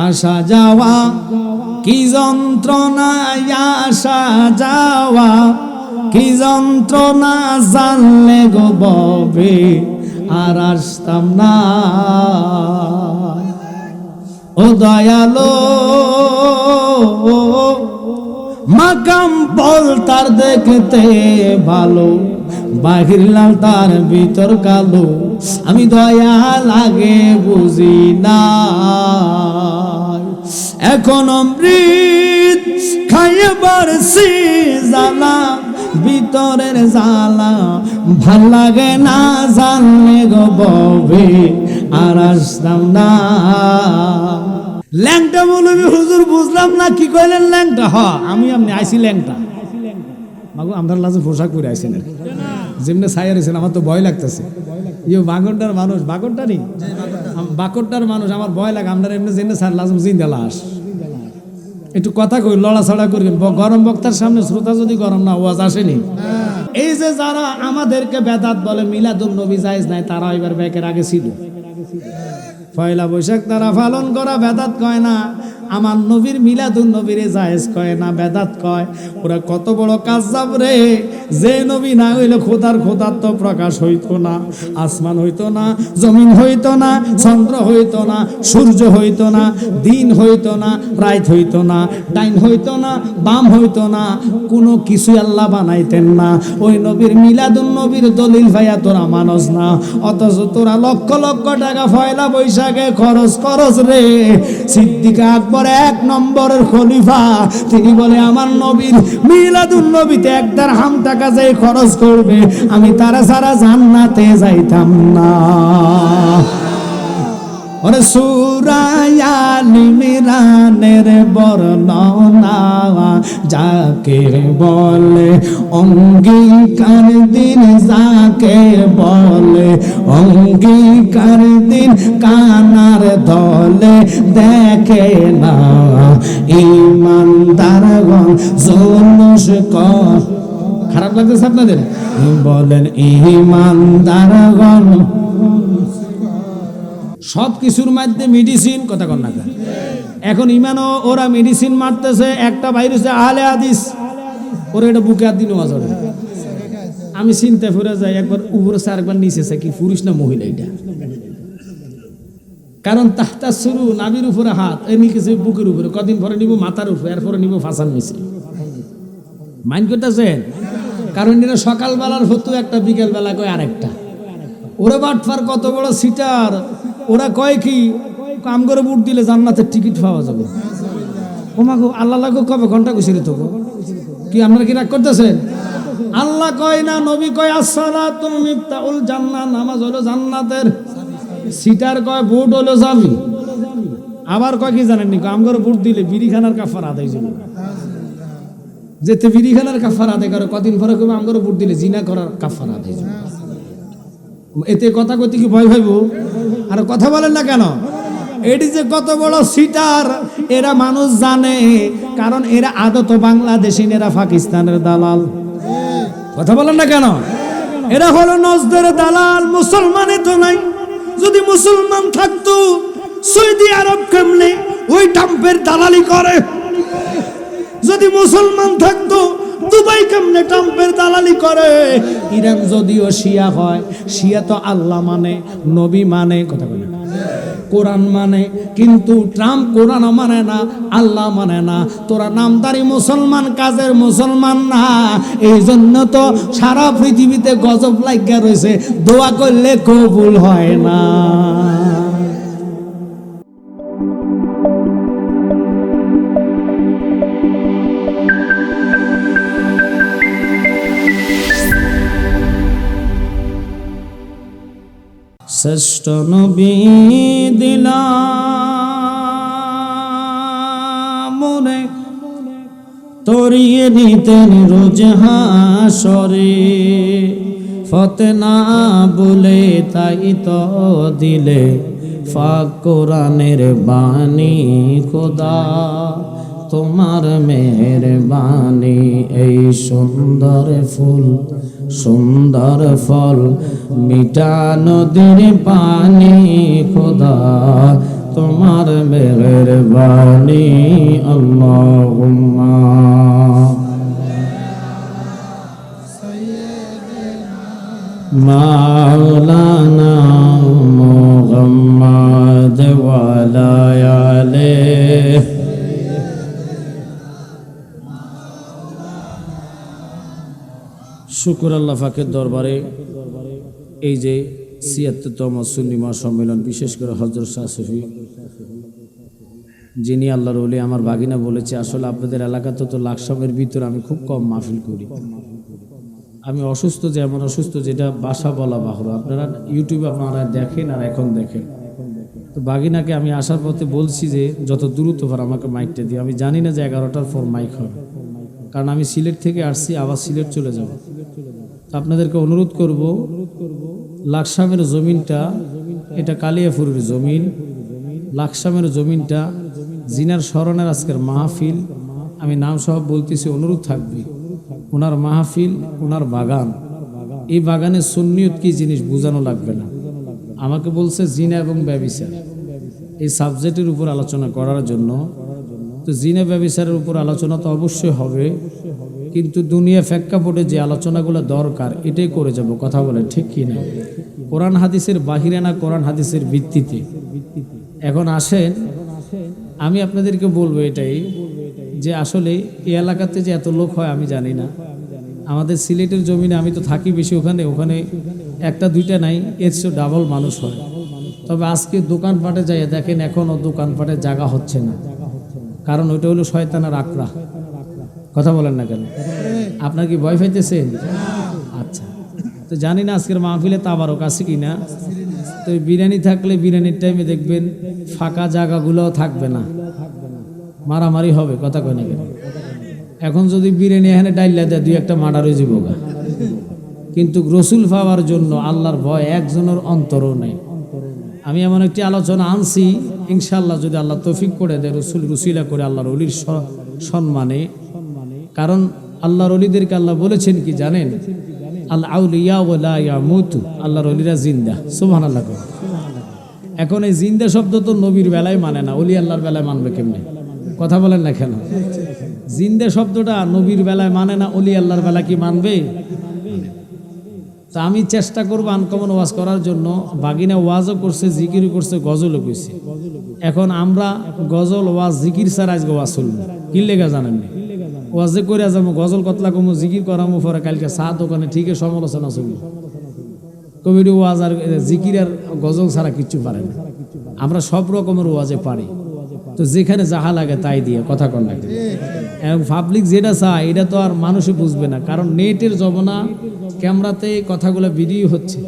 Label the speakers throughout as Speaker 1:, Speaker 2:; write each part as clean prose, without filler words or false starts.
Speaker 1: আসা যাওয়া কি যন্ত্রণা, আসা যাওয়া কি যন্ত্রণা, জানলে গো ববে আর আসতাম না। ও দয়ালো মাকাম বল তার দেখতে ভালো, বাহির লাল তার ভিতর কালো, আমি দয়া লাগে বুঝি না। এখন অমৃত খাইয়ে বারছি জ্বালা, ভিতরের জ্বালা ভাল লাগে না, জানলে গো ববে আর আসতাম না। ল্যাংটা বলবি হুজুর বুঝলাম না কি কইলেন ল্যাংটা? আমি আইছি ল্যাংটা মাগো, আমরা লাজে পোশাক পরে আইছি না, যেমনি ছাই আছেন আমার তো ভয় লাগতেছে। ইয়ে বাগরটার মানুষ, বাগরটা নেই বাকরটার মানুষ, আমার ভয় লাগে। আমরা এমনি জেনে স্যার লাজম জিন্দা লাশ, একটু কথা কই লড়াছড়া করবেন। গরম বক্তার সামনে শ্রোতা যদি গরম না ওয়াজ আসেনি। এই যে যারা আমাদেরকে বেদাত বলে, মিলাদুন নবী জায়েজ নাই, তারা এবার ব্যাকের আগে ছিল। পয়লা বৈশাখ তারা পালন করা বেদাত কয় না, আমার নবীর মিলাদুন নবীরে জায়েজ কয় না, বেদাত কয়। ওরা কত বড় কাজ্জাব রে! যে নবী না হইলে খোদার খোদাত্ব প্রকাশ হইতো না, আসমান হইতো না, জমিন হইতো না, চন্দ্র হইতো না, সূর্য হইতো না, দিন হইতো না, রাত হইতো না, ডাইন হইতো না, বাম হইতো না, কোনো কিছু আল্লাহ বানাইতেন না। ওই নবীর মিলাদুন নবীর দলিল ভাইয়া তোরা মানস না, অথচ তোরা লক্ষ লক্ষ টাকা পয়লা বৈশাখে খরচ করস রে। সিদ্দিক আকবর এক নম্বরের খলিফা, তিনি বলে আমার নবীর মিলাদুন নবীতে 1 দিরহাম টাকা যে খরচ করবে, আমি তারা সারা জান্নাতে যাইতাম না। ওরে সূরা আল ইমরানের বর্ণনা যাকে বলে অঙ্গীকার দিন, যাকে বলে অঙ্গীকার দিন, কানার দলে দেখে না ইমানদারগণ জুলুস কর। খারাপ লাগতেছে আপনাদের? বলেন ইমানদারগণ সব কিছুর মধ্যে মেডিসিন, কথা কন না। এখন ইমানও ওরা মেডিসিন মারতেছে। একটা ভাইরাসে আহলে হাদিস, ওরা এটা বুকে হাত দিন ওয়াজ করে। আমি চিন্তা করে যাই, একবার উপরে আছে আরেকবার নিচে আছে, কি পুরুষ না মহিলা এটা? কারণ তাহতা শুরু নাভির উপরে হাত, এই নিচে বুকের উপরে, কদিন পরে নিব মাথার উপরে, এরপরে নিব ফাঁসার নিচে। মাইন্ড করতেছেন? কারণ এটা সকালবেলার হতো একটা, বিকেল বেলা কয় আরেকটা। ওরা বাটফার কত বড় সিটার! ওরা কয় কি কাম করে বুট দিলে জান্নাতের টিকিট পাওয়া যাবে। ওমাগো আল্লাহ লাগো কবে ঘন্টা কইছিলি তো কি? আপনারা কি রাগ করতেছেন? আল্লাহ কয় না, নবী কয় আসসালাতু মিফতাহুল জান্নাহ, নামাজ হলো জান্নাতের। সিটার কয় বুট হলো চাবি। আবার কয় কি জানেন নি? কাম করে বুট দিলে বিড়িখানার কাফারা আদায় যাবে। যেতে বিড়িখানার কাফারা আদায় করে, কদিন পরে কবে আম করে বুট দিলে জিনা করার কাফারা আদায় যাবে। এতে কথা কইতে কি ভয় ভাইব? আর কথা বলেন না কেন? এটি যে কত বড় সিটার এরা মানুষ জানে, কারণ এরা আদত বাংলাদেশি, এরা পাকিস্তানের দালাল। কথা বলেন না কেন? এরা হলো নজদের দালাল। মুসলমানই তো নাই। যদি মুসলমান থাকতো সৌদি আরব কেমনে ওই টাম্পের দালালি করে? যদি মুসলমান থাকতো দুবাই কেমনে ট্রাম্পের দালালি করে? ইরান যদিও শিয়া হয়, শিয়া তো আল্লাহ মানে, নবী মানে, কথা বলে কোরআন মানে, কিন্তু ট্রাম্প কোরআন মানে না, আল্লাহ মানে না। তোরা নামদারি মুসলমান, কাজের মুসলমান না। এই জন্য তো সারা পৃথিবীতে গজব লাগিয়া রয়েছে, দোয়া করলে কবুল হয় না। শ্রেষ্ঠ নবী দিলাম মনে, তরিয়ে নিতেন রোজ হাসরে। ফতে না বলে তাই তো দিলে পাক কোরআনের বাণী খোদা, তোমার মেহেরবানি। এই সুন্দর ফুল সুন্দর ফল, মিঠা নদীর পানি খোদা, তোমার মেহেরবানি আল্লাহুম্মা মাওলানা মুহাম্মদ ওয়া আলা আলিহি শুকর আল্লাহ পাকের দরবারে এই যে ৭৬তম সুন্নি মহাসম্মেলন, বিশেষ করে হযরত শাহ সুফি যিনি আল্লাহর ওলি, আমার বাগিনা বলেছে আসলে আপনাদের এলাকাতে তো লাকসামের ভিতরে আমি খুব কম মাহফিল করি। আমি অসুস্থ, যেমন অসুস্থ যেটা বাসা বলা বাহুর, আপনারা ইউটিউবে আপনারা দেখেন আর এখন দেখেন। তো বাগিনাকে আমি আসার পথে বলছি যে যত দ্রুত পার আমাকে মাইকটা দিই। আমি জানি না যে 11টার পর মাইক হবে, কারণ আমি সিলেট থেকে আসছি, আবার সিলেট চলে যাব। আপনাদেরকে অনুরোধ করব, লাকসামের জমিনটা এটা কালিয়াপুরের জমিন। লাকসামের জমিনটা জিনার স্মরণের আজকের মাহফিল, আমি নাম সব বলতেছি, অনুরোধ থাকবে। ওনার মাহফিল, ওনার বাগান, এই বাগানের সুন্নিয়ত কি জিনিস বোঝানো লাগবে না। আমাকে বলছে জিনা এবং ব্যভিচার এই সাবজেক্টের উপর আলোচনা করার জন্য। তো জিনা ব্যভিচারের উপর আলোচনা তো অবশ্যই হবে, কিন্তু দুনিয়া প্রেক্ষাপটে যে আলোচনাগুলো দরকার এটাই করে যাব। কথা বলে ঠিক কি না? কোরআন হাদিসের বাহিরে না, কোরআন হাদিসের ভিত্তিতে। এখন আসেন, আমি আপনাদেরকে বলবো এটাই যে আসলে এই এলাকাতে যে এত লোক হয় আমি জানি না। আমাদের সিলেটের জমিনে আমি তো থাকি বেশি, ওখানে একটা দুইটা নাই, এর চেয়ে ডাবল মানুষ হয়। তবে আজকে দোকানপাটে যাই দেখেন এখনও দোকানপাটে জায়গা হচ্ছে না, কারণ ওইটা হলো শয়তানের আকড়া। কথা বলেন না কেন? আপনার কি ভয় পাইতেছেন? আচ্ছা, তো জানি না আজকের মাহফিলে তাবারক আছে কিনা। তো বিরিয়ানি থাকলে বিরিয়ানির টাইমে দেখবেন ফাঁকা জায়গাগুলোও থাকবে না, মারামারি হবে। কথা কয় না কেন? এখন যদি বিরিয়ানি এখানে ডাইলা দেয়, দুই একটা মার্ডার হয়ে যাবো গা। কিন্তু রসুল পাওয়ার জন্য আল্লাহর ভয় একজনের অন্তরও নেই। আমি এমন একটি আলোচনা আনছি, ইনশাআল্লাহ যদি আল্লাহ তৌফিক করে দেয়, রসুল রুসিলা করে আল্লাহর ওলির সম্মানে। কারণ আল্লাহর ওলিদেরকে আল্লাহ বলেছেন কি জানেন? আল আউলিয়া ওয়ালা ইয়ামুতু, আল্লাহর ওলিরা জিন্দা। সুবহানাল্লাহ। এখন এই জিন্দা শব্দ তো নবীর বেলায় মানে না, ওলি আল্লাহর বেলায় মানবে কেমনে? কথা বলেন না কেন? জিন্দা শব্দটা নবীর বেলায় মানে না, ওলি আল্লাহর বেলা কি মানবে? তা আমি চেষ্টা করবো আনকমন ওয়াজ করার জন্য। বাগিনা ওয়াজও করছে, জিকিরও করছে, গজলও করছে। এখন আমরা গজল ওয়াজ জিকির ছাড়া আজকে ওয়াজ চলবে কি লেগা জানেন না? ওয়াজে করে যাবো, গজল কতলা কমো, জিকির করামো, পরে কালকে চা দোকানে ঠিকই সমালোচনা চলবে। কবির ওয়াজ আর জিকির আর গজল ছাড়া কিচ্ছু পারে না। আমরা সব রকমের ওয়াজে পারি, তো যেখানে যাহা লাগে তাই দিয়ে কথা কন লাগে। এবং পাবলিক যেটা চায় এটা তো আর মানুষে বুঝবে না, কারণ নেটের জমানা, ক্যামেরাতে কথাগুলো ভিডিও হচ্ছে।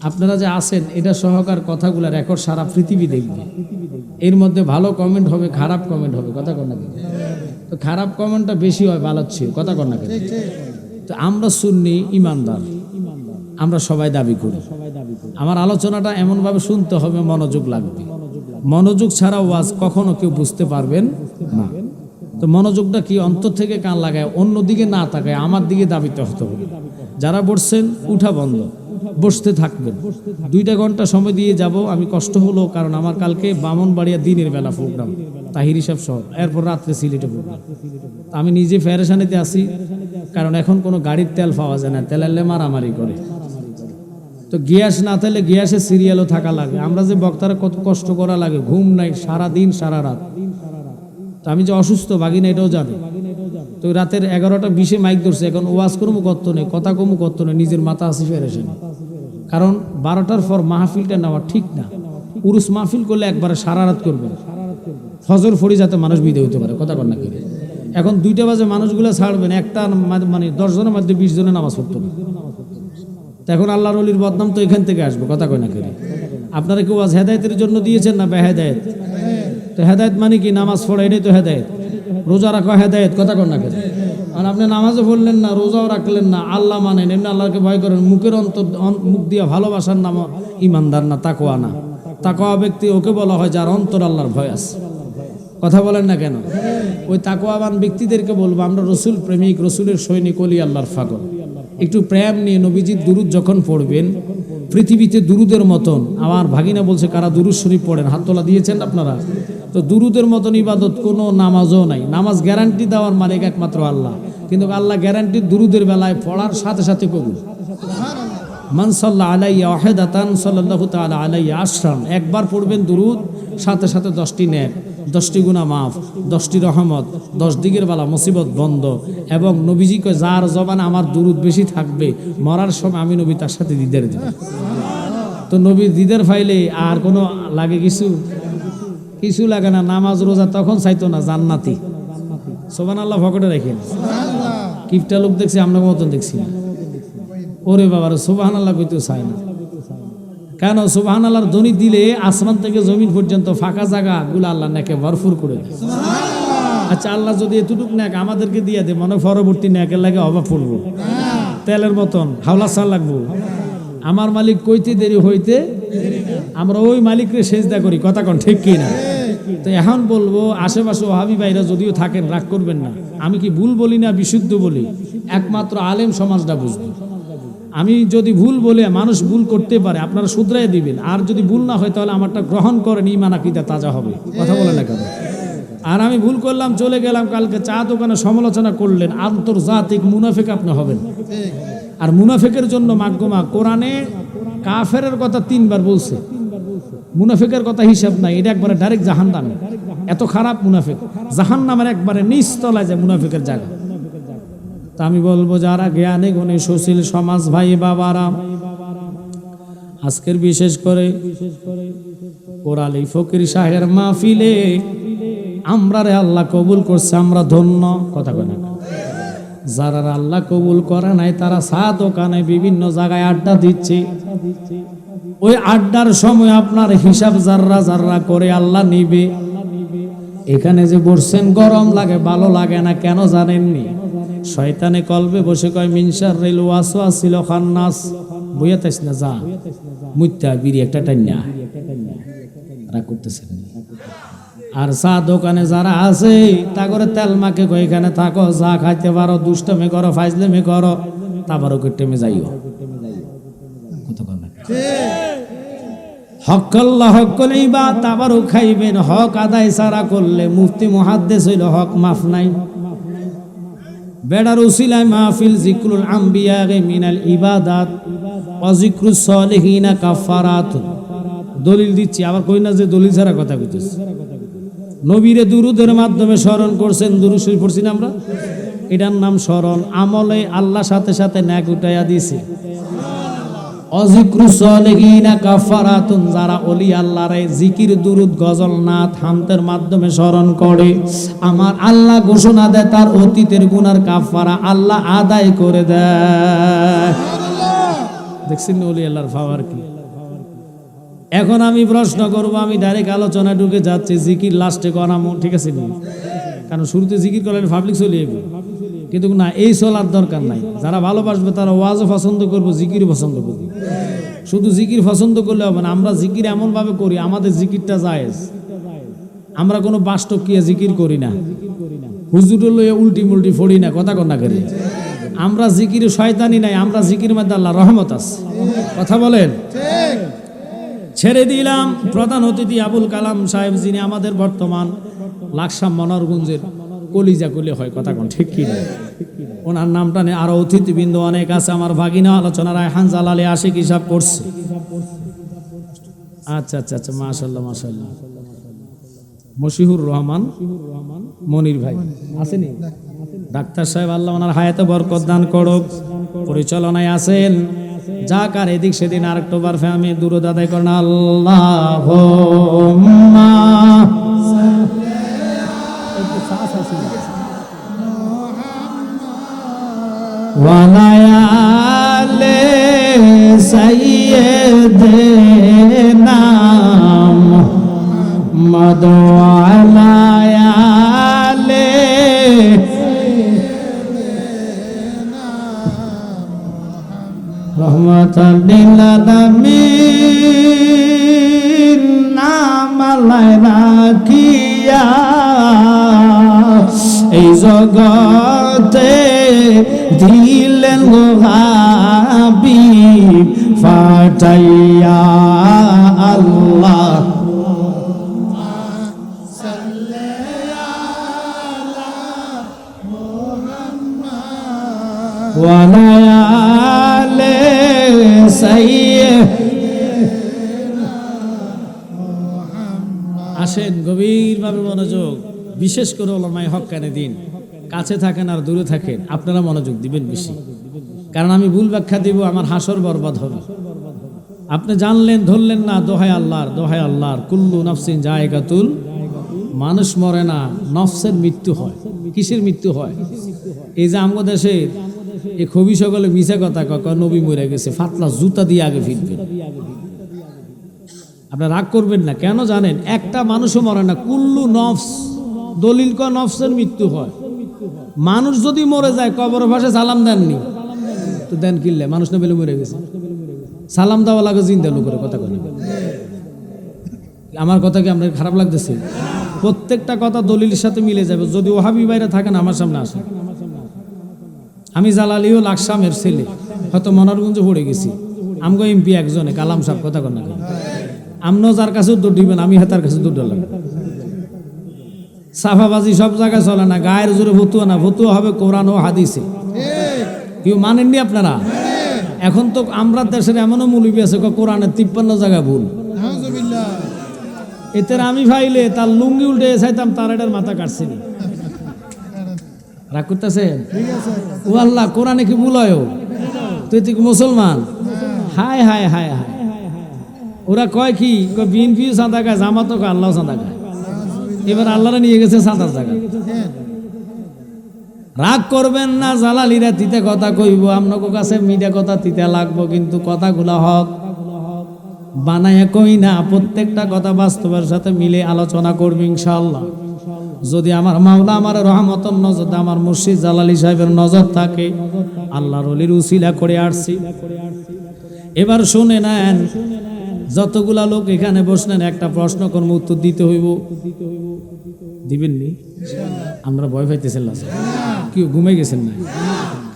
Speaker 1: আপনারা যে আসেন এটা সহকার কথাগুলো রেকর্ড সারা পৃথিবী দেখবে। এর মধ্যে ভালো কমেন্ট হবে, খারাপ কমেন্ট হবে। কথা কন না কেন? তো খারাপ কমেন্টটা বেশি হয়, ভালো ছিল। কথা কন না কেন? তো আমরা সুন্নি ইমানদার, আমরা সবাই দাবি করি। আমার আলোচনাটা এমনভাবে শুনতে হবে, মনোযোগ লাগবে। মনোযোগ ছাড়া ওয়াজ কখনো কেউ বুঝতে পারবেন না। তো মনোযোগটা কি? অন্তর থেকে কান লাগায়, অন্যদিকে না তাকায় আমার দিকে দাবিতে হতে হবে। যারা বসছেন উঠা বন্ধ, বসতে থাকবেন। 2টা ঘন্টা সময় দিয়ে যাব। আমি কষ্ট হলো, কারণ আমার কালকে বামনবাড়িয়া দিনের বেলা প্রোগ্রাম, তাহির হিসাব সহ, এরপর রাত্রে সিলেটে প্রোগ্রাম। আমি নিজে ফেরেশানিতে আসি, কারণ এখন কোনো গাড়ির তেল পাওয়া যায় না, তেলালে মারামারি করে। তো গ্যাস না থাকলে গ্যাসের সিরিয়ালও থাকা লাগে। আমরা যে বক্তারা কত কষ্ট করা লাগে, ঘুম নাই, সারা দিন সারা রাত। তো আমি যে অসুস্থ, বাগিনা এটাও জানে। তো রাতের 11:20 মাইক ধরছে। এখন ওয়াজ করবো কত নেই, কথা কমু কত নেই, নিজের মাথা আসি ফেরেশানি। কারণ 12টার পর মাহফিলটা নেওয়া ঠিক না। উরুস মাহফিল করলে একবারে সারা রাত করবেন, ফজর ফড়ি যাতে মানুষ বিদে হতে পারে। কথা কন না কেন? এখন 2টা বাজে মানুষগুলো ছাড়বেন, একটা মানে 10 জনের মধ্যে 20 জনের নামাজ পড়তো না। এখন আল্লাহর ওলির বদনাম তো এখান থেকে আসবে। কথা কয় না কেন? আপনারা কি ওয়াজ হেদায়েতের জন্য দিয়েছেন না বেহেদায়েত? তো হেদায়েত মানে কি? নামাজ পড়া, এটাই তো হেদায়েত। রোজা রাখা হেদায়েত। কথা কন না কেন? আর আপনি নামাজও পড়লেন না, রোজাও রাখলেন না, আল্লাহ মানেন, এমনি আল্লাহকে ভয় করেন, মুখের মুখ দিয়ে ভালোবাসার নাম ইমানদার না, তাকওয়া না। তাকওয়া ব্যক্তি ওকে বলা হয় যার অন্তর আল্লাহর ভয় আছে। কথা বলেন না কেন? ওই তাকওয়াবান ব্যক্তিদেরকে বলবো আমরা রসুল প্রেমিক, রসুলের সৈনিক, ওলি আল্লাহর পাগল। একটু প্রেম নিয়ে নবীজির দুরূদ যখন পড়বেন, পৃথিবীতে দুরুদের মতন। আমার ভাগিনা বলছে কারা দুরুদ শরীফ পড়েন, হাত তোলা দিয়েছেন আপনারা? তো দুরুদের মতন ইবাদত কোনো নামাজও নাই। নামাজ গ্যারান্টি দেওয়ার মালিক একমাত্র আল্লাহ, কিন্তু আল্লাহ গ্যারান্টি দুরুদের বেলায় পড়ার সাথে সাথে কবুল। মান সাল্লা আলাইয়া ওয়াহিদাতান সাল্লাল্লাহু তাআলা আলাইহি আশরান, একবার পড়বেন দুরুদ, সাথে সাথে 10টি নেক, 10টি গুনাহ মাফ, 10টি রহমত, 10 দিকের বালা মুসিবত বন্ধ। এবং নবীজি কয় যার জবানে আমার দুরুদ বেশি থাকবে মরার সময় আমি নবী তার সাথে দিদার দিব। তো নবী দিদার ফাইলে আর কোনো লাগে কিছু লাগে না। নামাজ রোজা তখন চাইতো না, জান্নাতি। সুবহানাল্লাহ, পকেটে রাখেন। কিফটা লোক দেখছি, আপনার মতন দেখছি না। ওরে বাবার সুবহানাল্লাহ কইতেও চায় না। কেন? সুবহানাল্লাহর ধ্বনি দিলে আসমান থেকে জমিন পর্যন্ত ফাঁকা জায়গা গুলো আল্লাহ নাকে ভরপুর করে দেয়। আচ্ছা, আল্লাহ যদি এতটুক নাক আমাদেরকে দিয়ে দেয়, মনে পরবর্তী নাকের লাগে অভাব পড়বো, তেলের মতন হাওলা সাল লাগবো। আমার মালিক কইতে দেরি হইতে আমরা ওই মালিককে সেজদা করি, কথা কোন ঠিক কি না? তো এখন বলবো, আশেপাশে ওহাবি ভাইরা যদিও থাকেন, রাগ করবেন না। আমি কি ভুল বলি না বিশুদ্ধ বলি? একমাত্র আলেম সমাজটা বুঝবে। আমি যদি ভুল বলে, মানুষ ভুল করতে পারে, আপনারা শুধরাই দিবেন। আর যদি ভুল না হয় তাহলে আমারটা গ্রহণ করেন, ঈমান আকীদা তাজা হবে। কথা বলে না কেন? আর আমি ভুল করলাম, চলে গেলাম, কালকে চা দোকানে সমালোচনা করলেন, আন্তর্জাতিক মুনাফিক আপনি হবেন। আর মুনাফিকের জন্য মাগমা কোরআনে কাফেরের কথা 3 বার বলছে। মুনাফিকের কথা হিসাব নাই, এটা একবারে ডাইরেক্ট জাহান্নামে। এত খারাপ মুনাফিক, জাহান্নামের একবারে নিচতলায় যায় মুনাফিকের জায়গা। তা আমি বলবো, যারা জ্ঞানী গুণী সুশীল সমাজ ভাই বাবারা, আজকের বিশেষ করে কোরআলী ফকির সাহের মাহফিলে আমরা রে আল্লাহ কবুল করছে, আমরা ধন্য। কথা বলে না, যারা আল্লাহ কবুল করে নাই তারা চা দোকানে বিভিন্ন জায়গায় আড্ডা দিচ্ছে। ওই আড্ডার সময় আপনার হিসাব জাররা জাররা করে আল্লাহ নিবে। এখানে যে বসছেন, গরম লাগে, ভালো লাগে না, কেন জানেননি? শয়তানে কলবে বসে কয় মিন শাররিল ওয়াসওয়াসিল খান্নাস, বইয়া তাইস না, যা মুইতা বিড়ি একটা টাইনা রাগ করতেছেন। আর চা দোকানে যারা আছে তা করে তেল মাকে কয় এখানে থাকো, যা খাইতে পারো, দুষ্টামি করো, ফাইজলামি করো, তারপরও কেটেমে যাইও। হক আল্লাহ হক করেই বা তাবারও খাইবেন, হক আদায় সারা করলে মুফতি মুহাদ্দিস হইল হক মাফ নাই। বেড়ার উসিলায় মাহফিল যিকরুল আম্বিয়া মিনাল ইবাদাত ওয়া যিকরুস সালিহিনা কাফারাত। দলিল দিচ্ছি, আবার কই না যে দলিল ছাড়া কথা কইতেছে। নবীরে দুরুদের মাধ্যমে স্মরণ করছেন, দুরূদ শরীফ পড়ছি না আমরা, এটার নাম স্মরণ। আমলে আল্লাহ সাথে সাথে নেক উঠাইয়া দিয়েছে। অযিক্রুস সালিহিনা কাফারাতুন, যারা ওলি আল্লাহরে জিকির দুরুদ গজল নাত হামতের মাধ্যমে স্মরণ করে, আমার আল্লাহ ঘোষণা দেয় তার অতীতের গুনার কাফারা আল্লাহ আদায় করে দেয়। দেখছেন ওলি আল্লাহর পাওয়ার কি? এখন আমি প্রশ্ন করব, আমি ডাইরেক্ট আলোচনা ঢুকে যাচ্ছি। জিকির লাস্টে করামো, ঠিক আছে নি? কারণ শুরুতে জিকির করলে পাবলিক চলে যাবে, কিন্তু না, এই চলার দরকার নাই। যারা ভালোবাসবে তারা ওয়াজও পছন্দ করবো, জিকির পছন্দ করবে। শুধু জিকির পছন্দ করলে হবে না, আমরা জিকির এমন ভাবে করি আমাদের জিকিরটা জায়েজ। আমরা কোনো বাস্তবকিয়া জিকির করি না, হুজুর লইয়া উল্টি মুল্টি ফড়ি না, কথা কন্যা করি। আমরা জিকির শয়তানি নাই, আমরা জিকির মধ্যে আল্লাহ রহমত আছে। কথা বলেন। ছেড়ে দিলাম প্রধান অতিথি আবুল কালাম সাহেব, যিনি আমাদের বর্তমান লাকসাম মনোহরগঞ্জের কলিজা কলি হয়, কথা কোন ঠিক কি না? ওনার নামটা নেই, আরো অতিথিবৃন্দ অনেক আছে। আমার ভাগিনা আলোচনা রায়হান জালালি আশিক হিসাব করছে। আচ্ছা আচ্ছা আচ্ছা, মাশাআল্লাহ মাশাআল্লাহ। মশিহুর রহমান মনির ভাই আসেনি? ডাক্তার সাহেব, আল্লাহ ওনার হায়াতে বরকত দান করুক। পরিচালনায় আছেন যাক, আর এদিক সেদিন আরেকটু বার আমি দুরূদ আদায় করেন। আল্লাহুম্মা ওয়ালায়ালে সাইয়্যিদিনা মুহাম্মদ ওয়ালায়ালে রহমাতাল লিল আলামিন, নামালায় রাখিয়া এই জগতে দিলেন গো হাবিব ফাটাইয়া আল্লাহ ওয়ালায়ালে আসেন গভীরভাবে মনোযোগ, বিশেষ করে ওলামায়ে হক কানে দিন, কাছে থাকেন আর দূরে থাকেন, আপনারা মনোযোগ দিবেন বেশি, কারণ আমি ভুল ব্যাখ্যা দিব, আমার হাসর বরবাদ হবে। আপনি জানলেন ধরলেন না, দোহাই আল্লাহর, দোহাই আল্লাহর, কুল্লু নাফসিন জায়গাতুল, মানুষ মরে না, নফসের মৃত্যু হয়। কিসের মৃত্যু হয়? এই যে আমাদের দেশে এই খবি সকলে মিছা কথা কয় নবী মরে গেছে, ফাতলা জুতা দিয়ে আগে ফিরবেন। আপনার রাগ করবেন না, কেন জানেন? একটা মানুষও মরে না, কুল্লু নফস, দলিল ক নফসের মৃত্যু হয়। মানুষ যদি মরে যায় কবর পাশে সালাম দেননি তো দেন কিনলে, মানুষ না পেলে মরে গেছে, সালাম দেওয়া লাগে জিন্দা লোকের কথা কয়। আমার কথা কি আপনার খারাপ লাগতেছে? প্রত্যেকটা কথা দলিলের সাথে মিলে যাবে। যদি ওহাবি বাইরে থাকেন আমার সামনে আসেন। আমি জালালিও লাকসামের ছেলে, হয়তো মনারগঞ্জে পড়ে গেছি, আমগো এমপি একজনে কালাম সাহেব কথা কন না, আমরাও যার কাছে দৌড় দিবেন, আমি হাতার কাছে দৌড় দিলাম। সাফাবাজি সব জায়গায় চলে না, গায়ের জোরে ফতুয়া না, ফতুয়া হবে কোরআন ও হাদিসে। কেউ মানেননি আপনারা? এখন তো আমরা দেশের এমনও মৌলবি আছে কোরআনের 53 জায়গায় ভুল। এতে আমি ভাইলে তার লুঙ্গি উল্টে চাইতাম, তার এটার মাথা কাটছি। রাগ করতেছেন? ও আল্লাহ, কোরআনে কি ভুল হয়? তুই তুই মুসলমান? হায় হায় হায় হায়। ওরা কয় কি, বিএনপি চাঁদা খায়, জামাতও খায়, আল্লাহ চাঁদা খায়। এবার আল্লাহরা নিয়ে গেছে চাঁদার জায়গা। রাগ করবেন না, জালালিরা তিতে কথা কইব, আপনার কাছে মিডিয়া কথা তিতে লাগবো, কিন্তু কথাগুলা হক বানায় কই না, প্রত্যেকটা কথা বাস্তবের সাথে মিলে আলোচনা করবি ইনশাআল্লাহ। যদি আমার মাওলা আমার রহমতের নজর, আমার মুর্শিদ জালালি সাহেবের নজর থাকে, আল্লাহর ওলির উসিলা করে আসছি। এবার শুনে নেন, যতগুলা লোক এখানে বসলেন, একটা প্রশ্ন কর্ম উত্তর দিতে হইব। দিবেননি? আমরা ভয় পাইতেছেন না? কি ঘুমাই গেছেন না?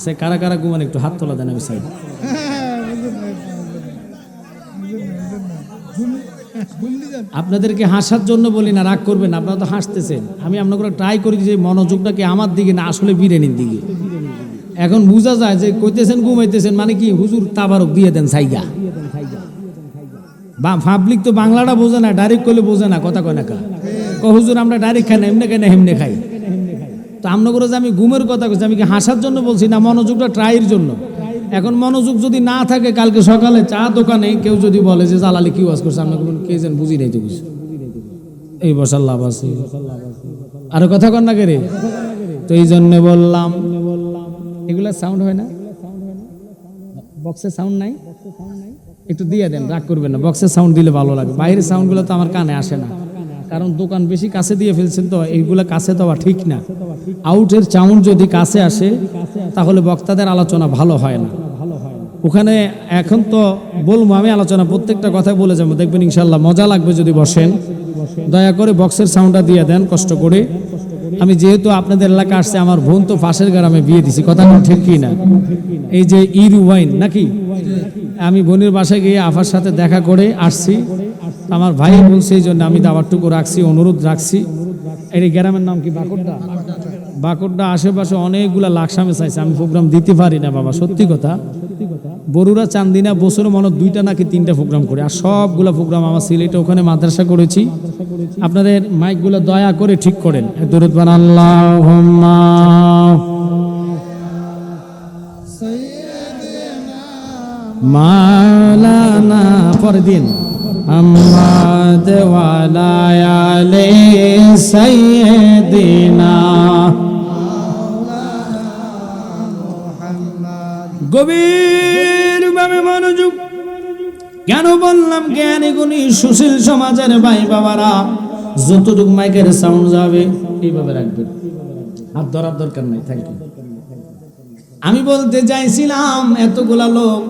Speaker 1: সে কারা কারা ঘুমান একটু হাত তোলা দেন। আমি চাই আপনাদেরকে হাসার জন্য বলি না, রাগ করবেন, আপনারা তো হাসতেছেন। আমি আপনাকে ট্রাই করি যে মনোযোগটাকে আমার দিকে না, আসলে বিরিয়ানির দিকে। এখন বোঝা যায় যে কইতেছেন ঘুমাইতেছেন, মানে কি হুজুর তাবারক দিয়ে দেন সাইগা। বা পাবলিক তো বাংলাটা বোঝে না, ডাইরেক্ট করলে বোঝে না, কথা কয় না কা হুজুর আমরা ডাইরেক্ট খাই না, এমনি খাই না, হেমনে খাই। তো আমরা করে যে আমি ঘুমের কথা কইছি, আমি কি হাসার জন্য বলছি না, মনোযোগটা ট্রাইয়ের জন্য। এখন মনোযোগ যদি না থাকে, কালকে সকালে চা দোকানে কেউ যদি বলে যে জালালি কি ওয়াজ করছে, আমরা কে যেন বুঝি নাই তো কিছু, এই বসার লাভ আছে। আরো কথা কন না কে রে? তো এই জন্য বললাম, এগুলা সাউন্ড হয় না, বক্সে সাউন্ড নাই, একটু দিয়ে দেন, রাগ করবেন না। বক্সের সাউন্ড দিলে ভালো লাগে, বাইরের সাউন্ডগুলো তো আমার কানে আসে না, কারণ দোকান বেশি কাছে দিয়ে ফেলছেন, তো এইগুলো কাছে দেওয়া ঠিক না। আউটের সাউন্ড যদি কাছে আসে তাহলে বক্তাদের আলোচনা ভালো হয় না। ওখানে এখন তো বলবো আমি আলোচনা, প্রত্যেকটা কথা বলে যাবো, দেখবেন ইনশাল্লাহ মজা লাগবে যদি বসেন। দয়া করে বক্সের সাউন্ডটা দিয়ে দেন কষ্ট করে। আমি যেহেতু আপনাদের এলাকা আসছে, আমার বোন তো পাশের গ্রামে বিয়ে দিছি, কথা ঠিক কি না? এই যে ইরু ওয়াইন নাকি, আমি বোনের বাসায় গিয়ে আফার সাথে দেখা করে আসছি। আমার ভাই বলছে, এই জন্য আমি দাবারটুকু রাখছি, অনুরোধ রাখছি। এই গ্রামের নাম কি? বাকড্ডা। বাকড্ডা আশেপাশে অনেকগুলা লাকসামে চাইছে, আমি প্রোগ্রাম দিতে পারি না বাবা, সত্যি কথা। বরুরা চান্দিনা বছরে মনে 2টা নাকি 3টা প্রোগ্রাম করে, আর সবগুলা প্রোগ্রাম আমার সিলেটে ওখানে মাদ্রাসা করেছি। আপনাদের মাইকগুলো দয়া করে ঠিক করেন। দরুদ বান আল্লাহুম্মা মাওলানা পরে দিন আম্মাদ ওয়ালা আলে সাইয়্যিদিনা। গভীরভাবে মনোযোগ। কেন বললাম জ্ঞানী গুণী সুশীল সমাজের ভাই বাবারা, যতটুকু মাইকের সাউন্ড যাবে এইভাবে রাখবেন, হাত ধরার দরকার নাই। Thank you. আমি বলতে চাইছিলাম, এতগুলা লোক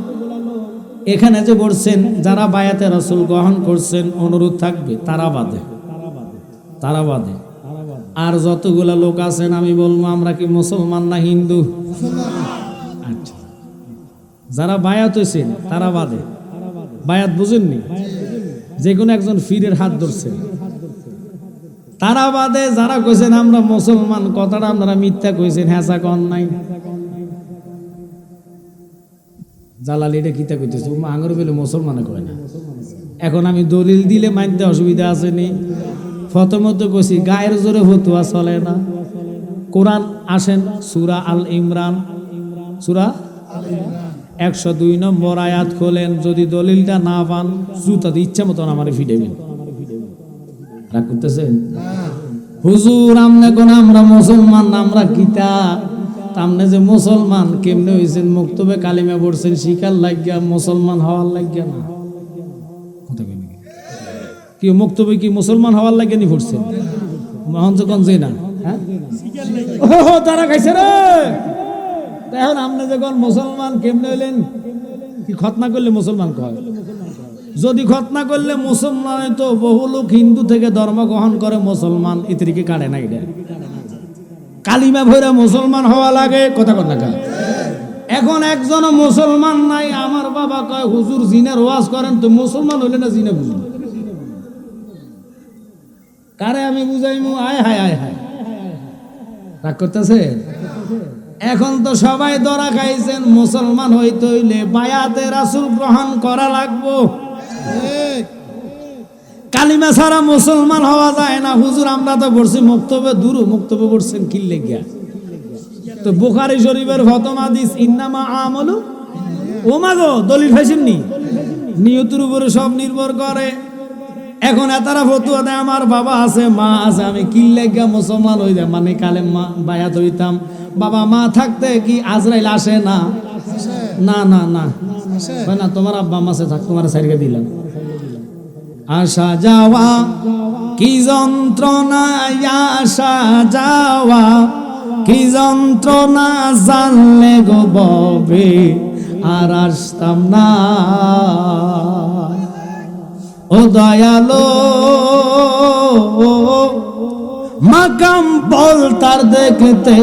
Speaker 1: এখানে যে বলছেন, যারা বায়াতে রাসূল গ্রহণ করছেন, অনুরোধ থাকবে তারা বাদে আর যতগুলা লোক আছেন, আমি বলবো আমরা কি মুসলমান না হিন্দু? আচ্ছা, যারা বায়াত হয়েছেন তারা বাদে, বায়াত বুঝেননি? যে কোনো একজন ফিরের হাত ধরছে, তারা বাদে যারা কইছেন আমরা মুসলমান, কথাটা আপনারা মিথ্যা কইছেন, হ্যাঁচা কন নাই। জালালি এটা কিতা কইতেছে, আঙুর বেলে মুসলমানে কয় না। এখন আমি দলিল দিলে মানতে অসুবিধা আছে নি? প্রথমত কইছি গায়ের জোরে ফতুয়া চলে না। কোরআন আসেন সূরা আল ইমরান, সূরা 102 নম্বর আয়াত খোলেন, যদি দলিলটা না পান জুতাতে ইচ্ছা মতন আমারে ফিডাইবেন। রাগ করতেছেন? হুজুর আমনে কোন আমরা মুসলমান না, আমরা কিতা? আমনে যে মুসলমান কেমনে হইছেন? মুক্তবে কালিমা পড়ছেন শিকার লাগিয়া, মুসলমান হওয়ার লাগিয়া না। কি মুক্তবে কি মুসলমান হওয়ার লাগিয়া নি পড়ছেন? মহঞ্জকন যে না, হ্যাঁ তারা খাইছে রে। এখন আপনি যখন মুসলমান কেমনে হইলেন? কি খতনা করলে মুসলমান কয়? যদি খতনা করলে মুসলমান, তো বহু লোক হিন্দু থেকে ধর্ম গ্রহণ করে মুসলমান, ইতরিকে কাটে না। এটা কালিমা ভরে মুসলমান হওয়া লাগে, কথা কথা কা। এখন একজন মুসলমান নাই, আমার বাবা কয় হুজুর জিনের ওয়াজ করেন, তো মুসলমান হইলে না জিনে বুঝুন। কারে আমি বুঝাইমু? আয় হায় আয় হায়, রাগ করতেছে। এখন তো সবাই ধরা খাইছেন, মুসলমান হইতে হইলে বায়াতে রাসূল গ্রহণ করা লাগবো। কালিমা ছাড়া মুসলমান হওয়া যায় না। হুজুর আমরা তো পড়ছি মুক্তবে, দূর মুক্তবে পড়ছেন কিল্লে গিয়া। তো বুখারী শরীফের প্রথম হাদিস ইন্নামা আমালু, ও মাগো দলিল পাইছেননি? নিয়তের উপরে সব নির্ভর করে। এখন এতারা ফতুয়া দেয় আমার বাবা আছে মা আছে, আমি কিল্লে গিয়া মুসলমান হই যায়, মানে কালেমা বায়াত হইতাম। বাবা মা থাকতে কি আজরাইল আসে না? না না না না, তোমার আব্বা মা আছে থাক, তোমার সাইডে দিলাম। আসা যাওয়া কি যন্ত্রণা, আসা যাওয়া কি যন্ত্রণা, জানলে গো ববে আর আসতাম না। ও দয়ালো মাকাম বল তার দেখতে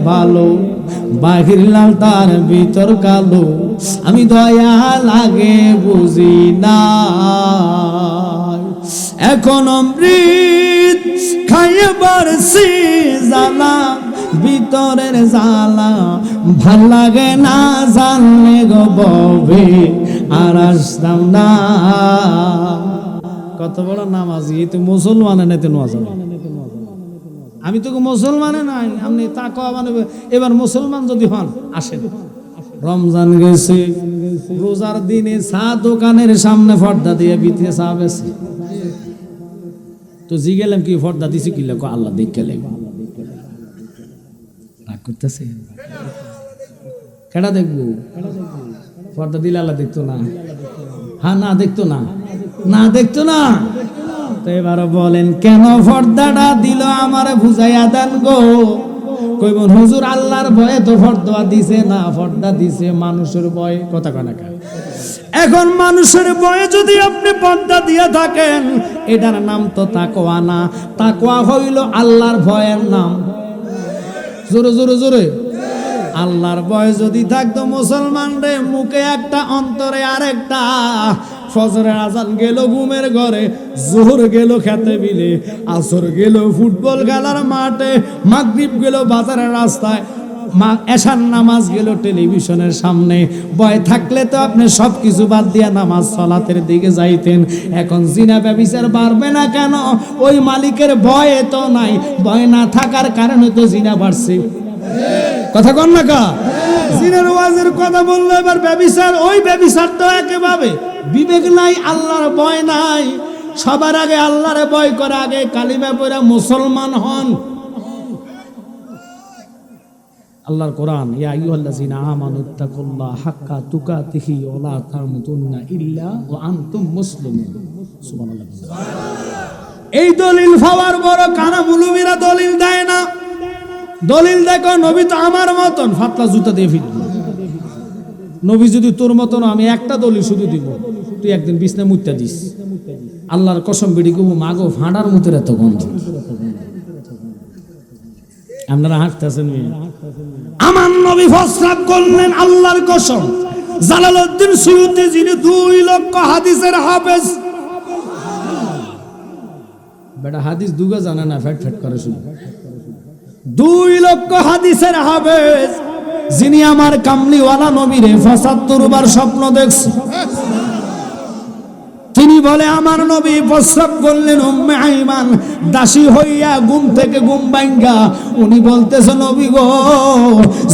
Speaker 1: ভালো, বাহির লাল তার ভিতর কালো, আমি দয়া লাগে বুঝি না। এখন অমৃত খাইবার সি জ্বালা, ভিতরের জ্বালা ভাল লাগে না, জানলে গো ববে আর আসতাম না। কত বড় নামাজি, তো মুসলমানে নেতে নামাজ। আমি তো মুসলমানে নাই, আপনি তাকওয়া মানে এবার মুসলমান যদি হন আসেন। রমজান গেছে, রোজার দিনে চা দোকানের সামনে পর্দা দিয়ে ভিতরে চা বেছে, তো জি গেলাম কি পর্দা দিছি কি লোক আল্লাহ দেখে লেব। রাগ করতেছে? কেডা দেখবো? পর্দা দিলে আল্লাহ দেখতো না? হ্যাঁ না দেখতো না, না দেখতো না। তো এবার বলেন কেন পর্দাটা দিল আমারে বুঝাইয়া দেন গো। কইবন হুজুর আল্লাহর ভয়ে তো পর্দা দিছে না, পর্দা দিছে মানুষের ভয়ে। কথা কনা কা। এখন মানুষের ভয়ে যদি আপনি পর্দা দিয়ে থাকেন, এটার নাম তো তাকওয়া না। তাকওয়া হইল আল্লাহর ভয়ের নাম। জোরে জোরে জোরে। আল্লাহর ভয় যদি থাকতো মুসলমান রে, মুখে একটা অন্তরে আরেকটা। ফজরের আজান গেল ঘুমের ঘরে, জোহর গেল খেতে বিলে, আসর গেল ফুটবল খেলার মাঠে, মাগরিব গেল বাজারের রাস্তায়, এশার নামাজ গেল টেলিভিশনের সামনে। ভয় থাকলে তো আপনি সবকিছু বাদ দিয়া নামাজ সালাতের দিকে যাইতেন। এখন জিনা ব্যভিচার বাড়বে না কেন? ওই মালিকের ভয় তো নাই, ভয় না থাকার কারণে তো জিনা বাড়ছে। কথা কন না কা? জিনের ওয়াজের কথা বললো, এবার ব্যভিচার, ওই ব্যভিচার তো একেবারে বিবেক নাই, আল্লাহর ভয় নাই। সবার আগে আল্লাহরে ভয় করে, আগে কালিমা পড়া মুসলমান হন। আল্লাহর কোরআন, ইয়া আইয়ুহাল্লাযীনা আমানুত্তাকুল্লাহ হাক্কা তুকাতিহি ওয়া লা তামুতুন্না ইল্লা ওয়া আনতুম মুসলিমুন। সুবহানাল্লাহ। এই দলিল পাওয়ার বড় কানা মুলুমিরা দলিল দেয় না। দলিল দেখো, নবী তো আমার মতন ফাতলা জুতা দিয়ে ফিরবে। নবী যদি তোর মতন, আমি একটা দলিল শুধু দিব, তুই একদিন বিছনা মুইতা দিস। আল্লাহর কসম বিড়ি কবু মাগো ফাঁড়ার মুতের এত গন্ধ। আপনারা হাঁটতেছেন, আমার নবী প্রস্রাব করলেন, আল্লাহর কসম জালালউদ্দিন সুয়ুতী যিনি 2 লক্ষ হাদিসের হাফেজ, বেটা হাদিস দুগা জানে না, ফ্যাট ফ্যাট করে শুনে। 2 লক্ষ হাদিসের হাফেজ যিনি আমার কামলিওয়ালা নবীরে 75 বার স্বপ্ন দেখছে। তিনি বলে আমার নবী প্রস্রাব করলেন, উম্মে আইমান দাসী হইয়া ঘুম থেকে ঘুম ভাঙ্গা উনি বলতেছে নবী গো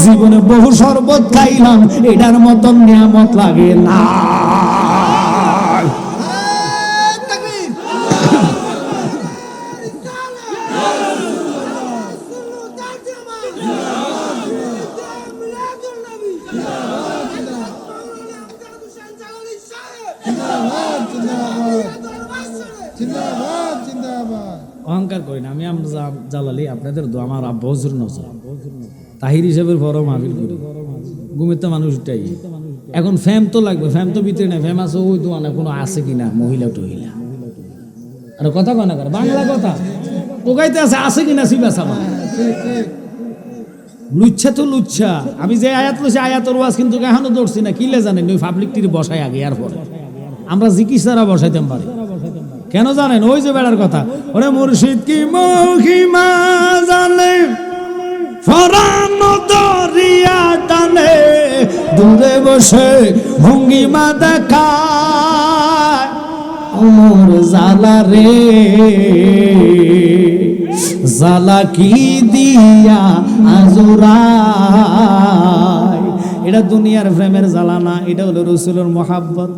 Speaker 1: জীবনে বহু শরবত খাইলাম, এটার মতন নিয়ামত লাগে না। অহংকার করি না আমি, আমরা জালালি আপনাদের দোয়া আমার আব্বা হুজুর নজর তাহির হিসেবের বড় মাহফিল করি। ঘুমের তো মানুষটাই এখন ফ্যাম তো লাগবে, ফ্যাম তো ভিতরে নাই, ফ্যাম আছে ওই দোয়ানে কোনো আছে কিনা মহিলা টহিলা। আর কথা কনা করে বাংলা কথা টোকাইতে আছে কিনা সিবা সাবা লুচ্ছা তো লুচ্ছা। আমি যে আয়াত লইছি আয়াতের ওয়াজ কিন্তু এখনো দৌড়ছি না, কিলে জানেন ওই পাবলিক টির বসাই আগে আর পরে আমরা জিকিসারা বসাইতাম পারি। কেন জানেন? ওই যে বেড়ার কথা, ওরে মুর্শিদ কি মহিমা জানে ফরান দরিয়া টানে, দূরে বসে ভঙ্গিমা দেখায় ওমর জালা রে জালা কি দিয়া আজুরায়। এটা দুনিয়ার প্রেমের জ্বালা না, এটা হলো রাসূলের মুহাব্বত।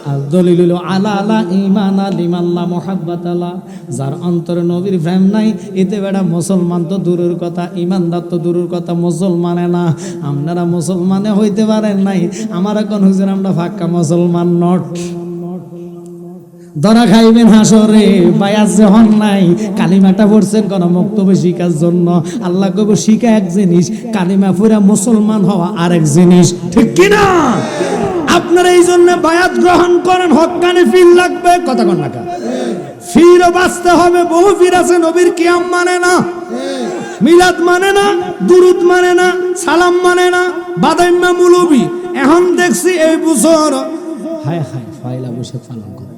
Speaker 1: আর দলিল হলো আলা আলা ঈমান লিমাল্লাহ মুহাব্বত আলা, যার অন্তরে নবীর প্রেম নাই এতে বেটা মুসলমান তো দূরের কথা, ঈমানদার তো দূরের কথা, মুসলমানে না। আপনারা মুসলমানে হইতে পারেন নাই, আমার এখন হুজুর আমরা ফাক্কা মুসলমান নট। ধরা খাইবেন হাসরে বায়াত যে হন নাই, কালিমাটা পড়ছেন কোন বক্তব্য শিখার জন্য। আল্লাহ কইব শিখা এক জিনিস, কালিমা পড়া মুসলমান হওয়া আরেক জিনিস, ঠিক কি না? আপনারা এই জন্য বায়াত গ্রহণ করেন, হক্কানি ফিল লাগবে, কথা কন না ফিরও বাঁচতে হবে। বহু ফির আছে নবীর কিয়াম মানে না, মিলাদ মানে না, দুরুদ মানে না, সালাম মানে না, বাদাইম্মা মুলবি। এখন দেখছি এই বছর হায় হায় পয়লা বৈশাখ পালন করে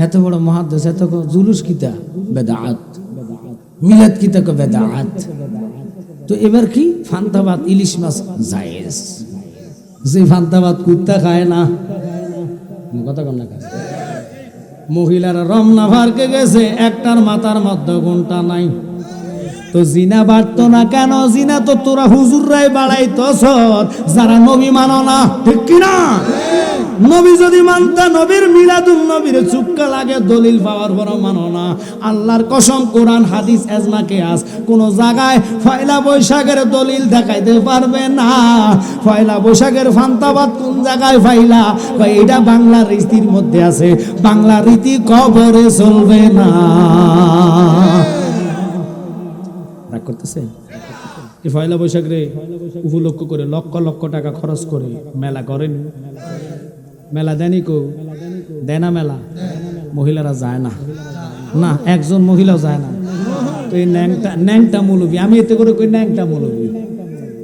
Speaker 1: এত বড় মুহাদ্দিস, এত জুলুস কিতা বেদাত, মিলাদ কিতা কো বেদাত। তো এবার কি ফান্তাবাদ ইলিশ মাছ জায়েজ, যে ফান্তাবাদ কুত্তা খায় না, কথা কন না। মহিলারা রমনা ভারকে গেছে, একটার মাথার মধ্যে ঘন্টা নাই, তো জিনা বাড়তো না কেন? জিনা তো তোরা হুজুররাই বাড়াইতছ যারা নবী মানো না, ঠিক কিনা? নবী যদি মানতা নবীর মিলাদুন নবীর চুক্কা লাগে, দলিল পাওয়ার পর মানো না। আল্লাহর কসম কোরআন হাদিস এজমা কিয়াস কোন জায়গায় পয়লা বৈশাখের দলিল দেখাইতে পারবে না। পয়লা বৈশাখের ফান্তাবাদ কোন জায়গায় পাইলা? এটা বাংলা রীতির মধ্যে আছে, বাংলা রীতি কবরে চলবে না। রাগ করতেছে? এই পয়লা বৈশাখ রে উপলক্ষ করে লক্ষ লক্ষ টাকা খরচ করে মেলা করেন, মেলা দেনি কো দেয় না, মেলা মহিলারা যায় না, না একজন মহিলাও যায় না। তো এই ন্যাংটা মুলুবি, আমি এতে করে কই ন্যাংটা মুলুবি।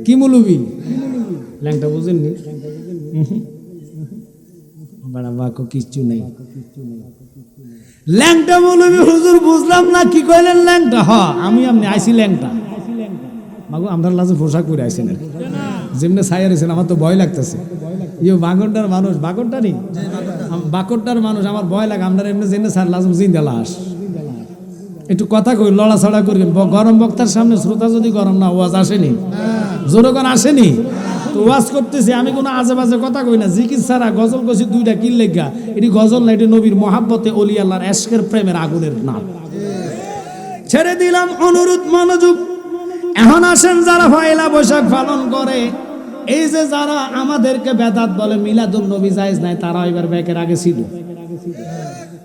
Speaker 1: কি মুলুবি? ল্যাংটা বুঝেননি? বাকো কিচ্ছু নেই, ল্যাংটা মুলুবি। হুজুর বুঝলাম না কি কইলেন ল্যাংটা? হ আমি আপনি আইসি ল্যাংটা মাগো, আমরা লাজে পোশাক পরে আইসেন আর যেমনি ছায়া রয়েছেন, আমার তো ভয় লাগতেছে। ইয়ে বাগনটার মানুষ, বাগনটারই বাকরটার মানুষ, আমার ভয় লাগে। আমরা এমনি জেনে স্যার লাজম জিন্দা লাশ, একটু কথা কই লড়াছড়া করবেন। গরম বক্তার সামনে শ্রোতা যদি গরম না, ওয়াজ আসেনি, জোরগান আসেনি, তো ওয়াজ করতেছি আমি কোনো আজে বাজে কথা কই না। জিকির ছাড়া গজল কইছি দুইটা, কিল লেগা এটি গজল না, এটি নবীর মহাব্বতে অলি আল্লাহর এশকের প্রেমের আগুনের নাম। ছেড়ে দিলাম অনুরোধ, মনোযোগ। এখন আসেন যারা পয়লা বৈশাখ পালন করে, এই যে যারা আমাদেরকে বেদাত বলে মিলাদুন নবী জায়েজ নাই, তারা এবার ব্যাকের আগে ছিল।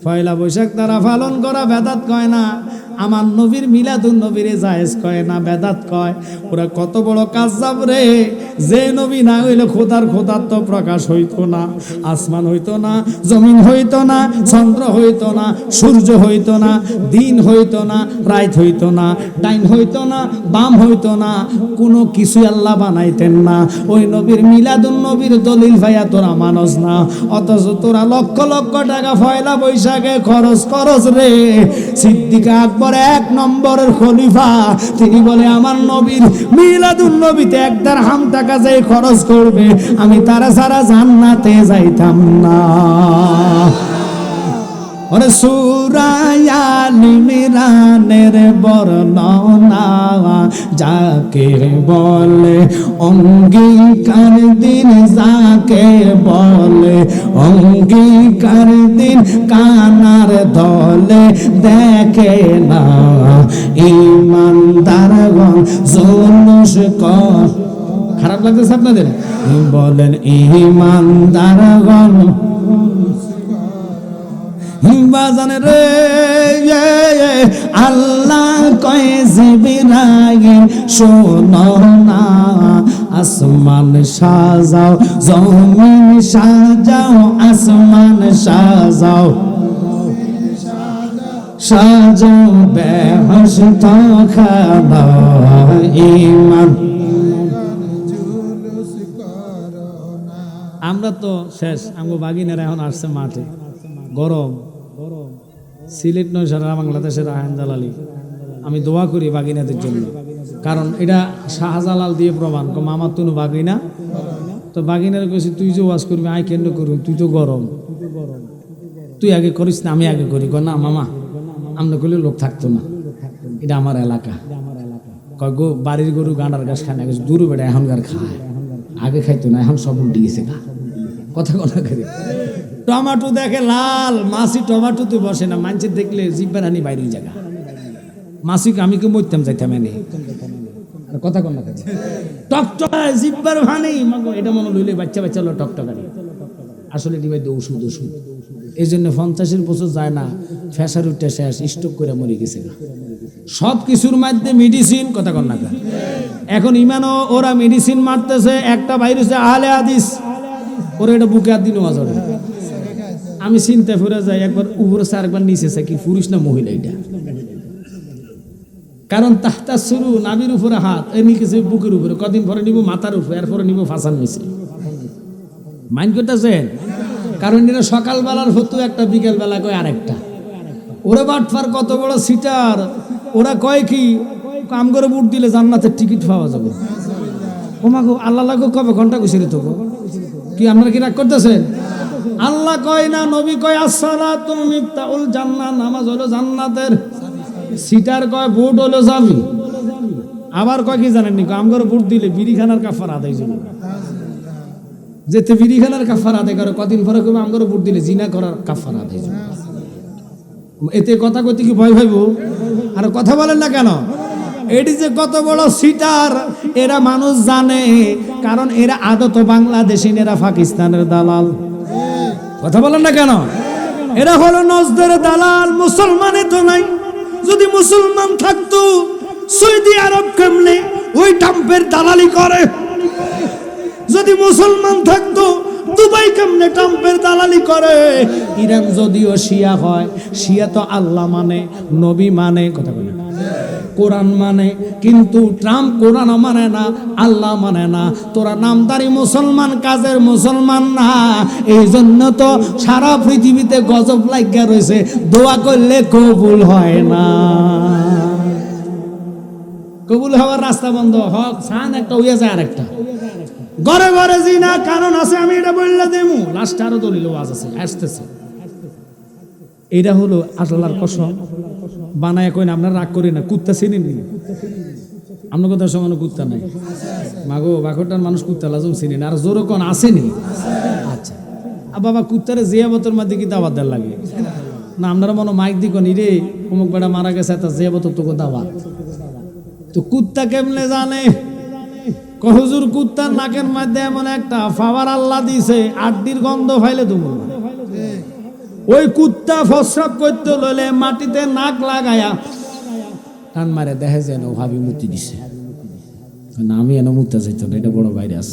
Speaker 1: পয়লা বৈশাখ তারা পালন করা বেদাত কয় না। আমার নবীর মিলাদুন নবীরে জায়েজ কয় না বেদাত কয়। ওরা কত বড় কাজ্জাব রে, যে নবী না হইলে খোদার খোদাত্ব প্রকাশ হইতো না, আসমান হইতো না, জমিন হইতো না, চন্দ্র হইতো না, সূর্য হইতো না, দিন হইতো না, রাত হইতো না, ডাইন হইতো না, বাম হইতো না, কোনো কিছুই আল্লাহ বানাইতেন না। ওই নবীর মিলাদুন নবীর দলিল ভাইয়া তোরা মানস না, অথচ তোরা লক্ষ লক্ষ টাকা পয়লা বৈশাখে খরচ করস রে। সিদ্দিক আকবর 1 নম্বরের খলিফা, তিনি বলে আমার নবীর মিলাদুন নবীতে 1 দিরহাম টাকা যে খরচ করবে আমি তারা ছাড়া জান্নাতে যাইতাম না। ওরে সূরা আল ইমরানের বর্ণনা যাকে বলে অঙ্গীকার দিন, যাকে বলে অঙ্গীকার দিন, কানার দলে দেখে না ঈমানদারগণ জুলুস কর। খারাপ লাগতেছে আপনাদের? বলেন ঈমানদারগণ বাজান রে, আল্লাহ কয় জিবরাইল শোনো না, আসমান সাজাও, জমিন সাজাও, আসমান সাজাও, সাজাও বেহেশত খানা ঈমান। আমরা তো শেষ, আমগো বাগিনারা এখন আসছে মাঠে, গরম সিলেট নয় সারা বাংলাদেশের আয়ন জালালি। আমি দোয়া করি বাগিনাদের জন্য, কারণ এটা শাহজালাল দিয়ে প্রমাণ আমার তুনু বাগিনা। তো বাগিনার কইছি তুই যে ওয়াজ করবি আই কেন করবি, তুই তো গরম, তুই আগে করিস না আমি আগে করি। না মামা আমরা করলে লোক থাকতো না, এটা আমার এলাকা। কয় গো বাড়ির গরু গাঁডার ঘাস খায় না, দূর বেড়া এখনকার খায়, আগে খাইতো না, এখন সব উল্টে গেছে খা। কথা কথা করে টমাটো দেখে লাল, মাছি টমাটোতে বসে না, মানছে দেখলে জিব্বার হানি বাইরের জায়গা। মাসিক আমি কে মরতাম যাইতাম এনে কথা কন না টকটকায় জিব্বার ভানি মাগো, এটা মনে লইলে বাচ্চা বাচ্চা হলো টকটকারি, আসলে ডিবাই ওষুধ ওষুধ। এই জন্য 50 বছর যায় না ফ্যাসার উঠে শেষ, স্ট্রোক করে মরে গেছে। সব কিছুর মধ্যে মেডিসিন, কথা কন না। এখন ইমানও ওরা মেডিসিন মারতেছে, একটা ভাইরাসে আহলে হাদিস, ওরা এটা বুকে হাত দিনও আজরে। আমি চিন্তা করে যাই, একবার উপরে আরেকবার নিচে কি পুরুষ না মহিলা এটা, কারণ তাহতা শুরু নাবির উপরে হাত, এমনি কিছু বুকের উপরে, কদিন পরে নিব মাথার উপরে, এরপরে নিব ফাঁসার নিচে। মাইন্ড করতেছেন? কারণ এটা সকালবেলার হতো একটা, বিকেল বেলা কয় আরেকটা। ওরা বাটফার কত বড় সিটার, ওরা কয় কি কাম করে বুট দিলে জান্নাতের টিকিট পাওয়া যাবে। ওমাগো আল্লাহ লাগো কবে ঘন্টা কইছে তো কি আপনারা কি রাগ করতেছেন? আল্লাহ কয় না, নবী কয় আসসালাতু মিফতাহুল জান্নাহ, নামাজ হলো জান্নাতের সিটার, কয় বুট হলো চাবি। আবার কয় কি জানেন নি, কাম করে বুট দিলে বিড়িখানার কাফারা আদায় যাবে। যেতে বিড়িখানার কাফারা আদায় করে, কদিন পরে কবে আম করে বুট দিলে জিনা করার কাফারা আদায় যাবে। এতে কথা কইতে কি ভয় ভাইব? আর কথা বলেন না কেন? এটি যে কত বড় সিটার এরা মানুষ জানে, কারণ এরা আদত বাংলাদেশি, এরা পাকিস্তানের দালাল। কথা বলেন না কেন? এরা হলো নজদের দালাল, মুসলমানে তো নাই। যদি মুসলমান থাকতো সৌদি আরব কেমনে ওই টাম্পের দালালি করে, যদি মুসলমান থাকতো দুবাই কেমনে ট্রাম্পের দালালি করে। ইরান যদিও শিয়া হয়, শিয়া তো আল্লাহ মানে, নবী মানে, কথা বলে কোরআন মানে, কিন্তু ট্রাম্প কোরআন মানে না, আল্লাহ মানে না। তোরা নামদারি মুসলমান, কাজের মুসলমান না। এই জন্য তো সারা পৃথিবীতে গজব লাগিয়া রয়েছে, দোয়া করলে কবুল হয় না। কবুল হওয়ার রাস্তা বন্ধ, হক সান একটা হইয়া যায় আরেকটা। ঘরে ঘরে জিনা কারণ আছে, আমি এটা বললে দেবো, লাস্টে আরো দলিল ওয়াজ আছে আসতেছে। এটা হলো আল্লাহর কসম, বানায় কই না আপনারা রাগ করি না। কুত্তা চিনেন নি? আপনার কথা সমানো কুত্তা নাই মাগো, বাকরটার মানুষ কুত্তা লাজম চিনেন, আর জোর কোন আসেনি। আচ্ছা বাবা, কুত্তারে জিয়াবতের মধ্যে কি দাওয়াত দেওয়ার লাগে না? আপনারা মনে মাইক দিকন রে অমুক বেড়া মারা গেছে, তা জিয়াবতের তো দাওয়াত। তো কুত্তা কেমনে জানে? হুজুর কুত্তার নাকের মধ্যে এমন একটা ফাওয়ার আল্লাহ দিছে, আড্ডির গন্ধ ফাইলে তুমি। ওই কুত্তা প্রস্রাব করতে লইলে মাটিতে নাক লাগায়া টান মারে দেখে যেন ভাবি মুক্তি দিছে না, আমি এনে মুক্তা চাইতো না, এটা বড় ভাইরাস।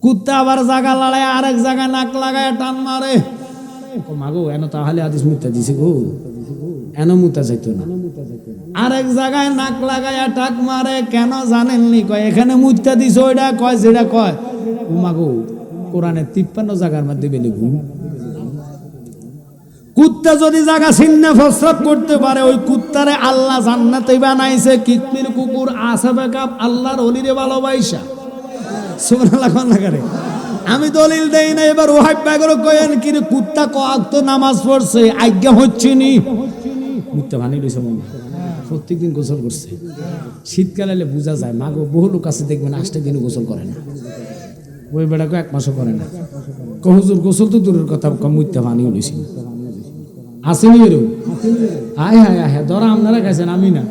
Speaker 1: কুত্তা আবার জায়গা লড়ায় আরেক জায়গায় নাক লাগায় টান মারে, মাগো এন তাহলে আদিস মুক্তা দিছে গো, এন মুক্তা চাইতো না। আরেক জায়গায় নাক লাগায় টাক মারে, কেন জানেননি? কয় এখানে মুক্তা দিছে, ওইটা কয় যেটা কয় ও মাগো কোরআনে 53 জায়গার মধ্যে বেলে ঘুম। কুত্তা যদি জায়গা ছিন্নে প্রস্রাব করতে পারে, ওই কুত্তারে আল্লাহ জান্নাতে বানাইছে কিতমির কুকুর আসাবে কাপ আল্লাহর ওলিরে ভালোবাসা। সুবহানাল্লাহ কোন লাগারে আমি দলিল দেই না। এবার ওহাব ব্যাগরো কয়েন কি কুত্তা কত নামাজ পড়ছে আজ্ঞা হচ্ছে নি, মুক্তা ভানি লইছে মনে প্রত্যেকদিন গোসল করছে। শীতকালে এলে বোঝা যায়, মাগো বহু লোক আছে দেখবেন 8 দিনও গোসল করে না, ওই বেড়াকে 1 মাসও করে না। হুজুর গোসল তো দূরের কথা, মুক্তা ভানিও লইছি আসেনি এরকম। হায় হায় হায় ধরা আপনারা গেছেন, আমি না।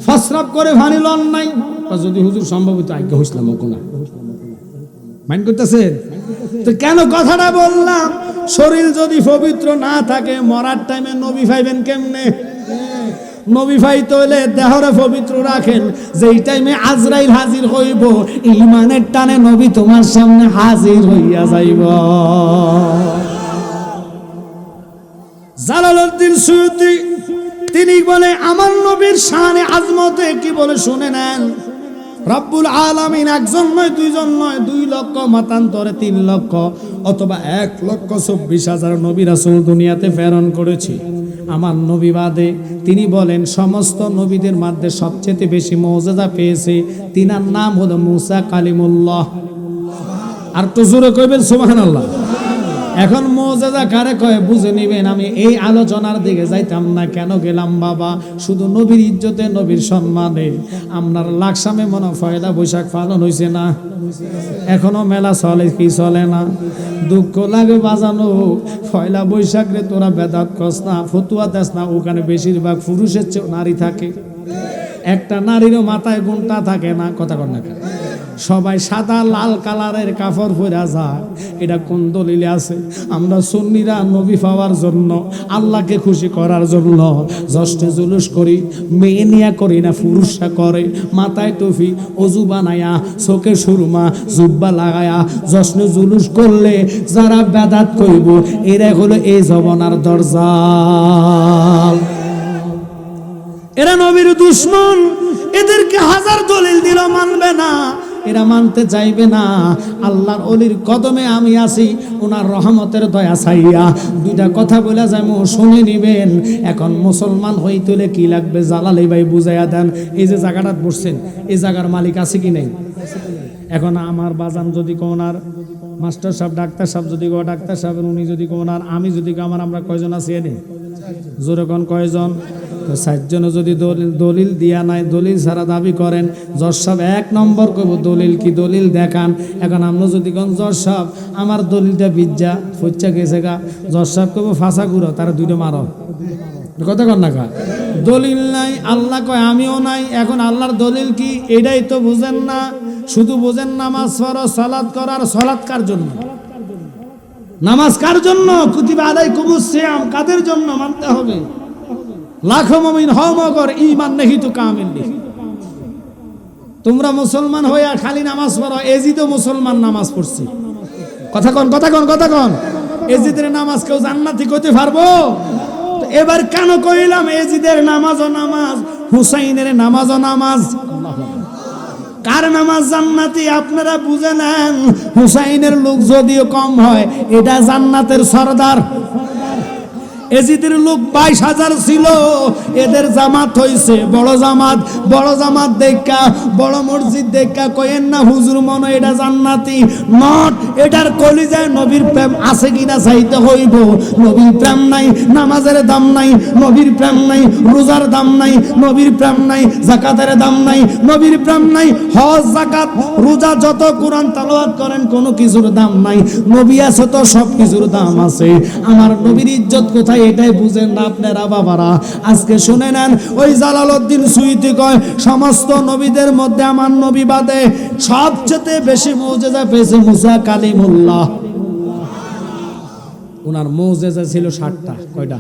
Speaker 1: প্রস্রাব করে ভানি লন নাই, যদি হুজুর সম্ভবত আজ্ঞা হইসলাম ওকে না মাইন্ড করতেছেন তো কেন কথাটা বললাম? শরীর যদি পবিত্র না থাকে মরার টাইমে নবী পাইবেন কেমনে? নবী পাইতে হইলে দেহরে পবিত্র রাখেন, যেই টাইমে আজরাইল হাজির হইব ঈমানের টানে নবী তোমার সামনে হাজির হইয়া যাইব। জালালউদ্দিন সুয়ুতী তিনি বলে আমার নবীর শানে আজমতে কি বলে শুনে নেন। রব্বুল আলামিন একজন নয়, দুইজন নয়, 2 লক্ষ মতান্তরে 3 লক্ষ অথবা 1,24,000 নবী রাসূল দুনিয়াতে প্রেরণ করেছে আমার নবী বাদে। তিনি বলেন সমস্ত নবীদের মধ্যে সবচেয়ে বেশি মুজিজা পেয়েছে তিনার নাম হলো মুসা কালিমুল্লাহ। আর তো জোরে কইবেন সুবহানাল্লাহ। এখন মুজিজা কারে কয় বুঝে নিবেন। আমি এই আলোচনার দিকে যাইতাম না, কেন গেলাম বাবা? শুধু নবীর ইজ্জতে নবীর সম্মানে আপনার লাকসামে মনে পয়লা বৈশাখ পালন হইছে না, এখনো মেলা চলে কি চলে না? দুঃখ লাগে বাজানো, পয়লা বৈশাখ রে তোরা বেদাত কস না, ফতুয়া দেস না, ওখানে বেশিরভাগ পুরুষের চেয়ে নারী থাকে, একটা নারীরও মাথায় ঘুমটা থাকে না। কথা কর না, সবাই সাদা লাল কালারের কাপড় পরে যায়, এটা কোন দলিলে আছে? আমরা সুন্নিরা নবী পাওয়ার জন্য, আল্লাহকে খুশি করার জন্য জশ্নে জুলুস করি, মেয়ে নিয়া করি না, পুরুষরা করে। মাথায় টুপি, অজু বানায়া, চোখে সুরমা, জুব্বা লাগায়া জশ্নে জুলুস করলে যারা বেদাত কইব এরা হলো এই জমানার দরজাল, এরা নবীর দুশমন। এদেরকে হাজার দলিল দিল মানবে না, এরা মানতে চাইবে না। আল্লাহর ওলির কদমে আমি আছি, ওনার রহমতের দয়া চাইয়া 2টা কথা বলে যায় শুনে নিবেন। এখন মুসলমান হইতে হলে কি লাগবে জালালি ভাই বুঝাইয়া দেন। এই যে জায়গাটা বসছেন, এই জায়গার মালিক আছে কি নাই? এখন আমার বাজান যদি কোনার মাস্টার সাহেব, ডাক্তার সাহেব যদি গো ডাক্তার সাহেব, উনি যদি কোনার, আমি যদি আমার, আমরা কয়জন আছি এনে জোরে কোন কয়জন? তো 7 জনে যদি দলিল দিয়া নাই, দলিল ছাড়া দাবি করেন, জজ সাহেব 1 নম্বর কব দলিল কি, দলিল দেখান। এখন আমরা যদি কোন জজ সাহেব আমার দলিলটা বিজ্জা ফচ্চা গেছে গা, জজ সাহেব কব ফাঁসা গুড়ো, তারা 2টা মারো। কথা কর না কা, দলিল নাই, আল্লাহ কয় আমিও নাই। এখন আল্লাহর দলিল কি এটাই তো বুঝেন না, শুধু বুঝেন নামাজ পড়ো, সালাত করার। সালাত কার জন্য? নামাজ কার জন্য? কুতিবা আলাইকুমুস সিয়াম কাদের জন্য? মানতে হবে। লাখো মুমিন হও মগর ঈমান নেহি তো কামিল নেই। তোমরা মুসলমান হইয়া খালি নামাজ পড়ো, এজিদও মুসলমান নামাজ পড়ছে। কথা কন, কথা কন, কথা কন। এজিদের নামাজ কেউ জান্নাতি কইতে পারবো? তো এবার কেন কইলাম এজিদের নামাজও নামাজ, হুসাইনের নামাজও নামাজ। কার নামাজ জান্নাতি আপনারা বুঝে নেন। হুসাইনের লোক যদিও কম হয়, এটা জান্নাতের সরদার। এজিদের লোক 22,000 ছিল, এদের জামাত হইছে বড় জামাত। বড় জামাত দেখা, বড় মসজিদ দেখা কয়েন না হুজুর মনে এটা জান্নাতি নট। এটার কলিজায় নবীর প্রেম আছে কিনা চাইতে হইব। নবীর প্রেম নাই, নামাজের দাম নাই, নবীর প্রেম নাই, রোজার দাম নাই, নবীর প্রেম নাই, যাকাতের দাম নাই, নবীর প্রেম নাই। হজ, যাকাত, রোজা যত কোরআন তেলাওয়াত করেন কোনো কিছুর দাম নাই। নবী আছে তো সব কিছুর দাম আছে। আমার নবীর ইজ্জত কোথায় এটাই বুঝেন না আপনারা বাবারা। আজকে শুনে নেন, ওই জালালউদ্দিন সুয়ুতী কয় সমস্ত নবীদের মধ্যে আমার নবী বাদে সবচেয়ে বেশি মুজিজা পেয়েছে মুসা কালিমুল্লাহ। ওনার মুজিজা ছিল 60টা। কয়টা?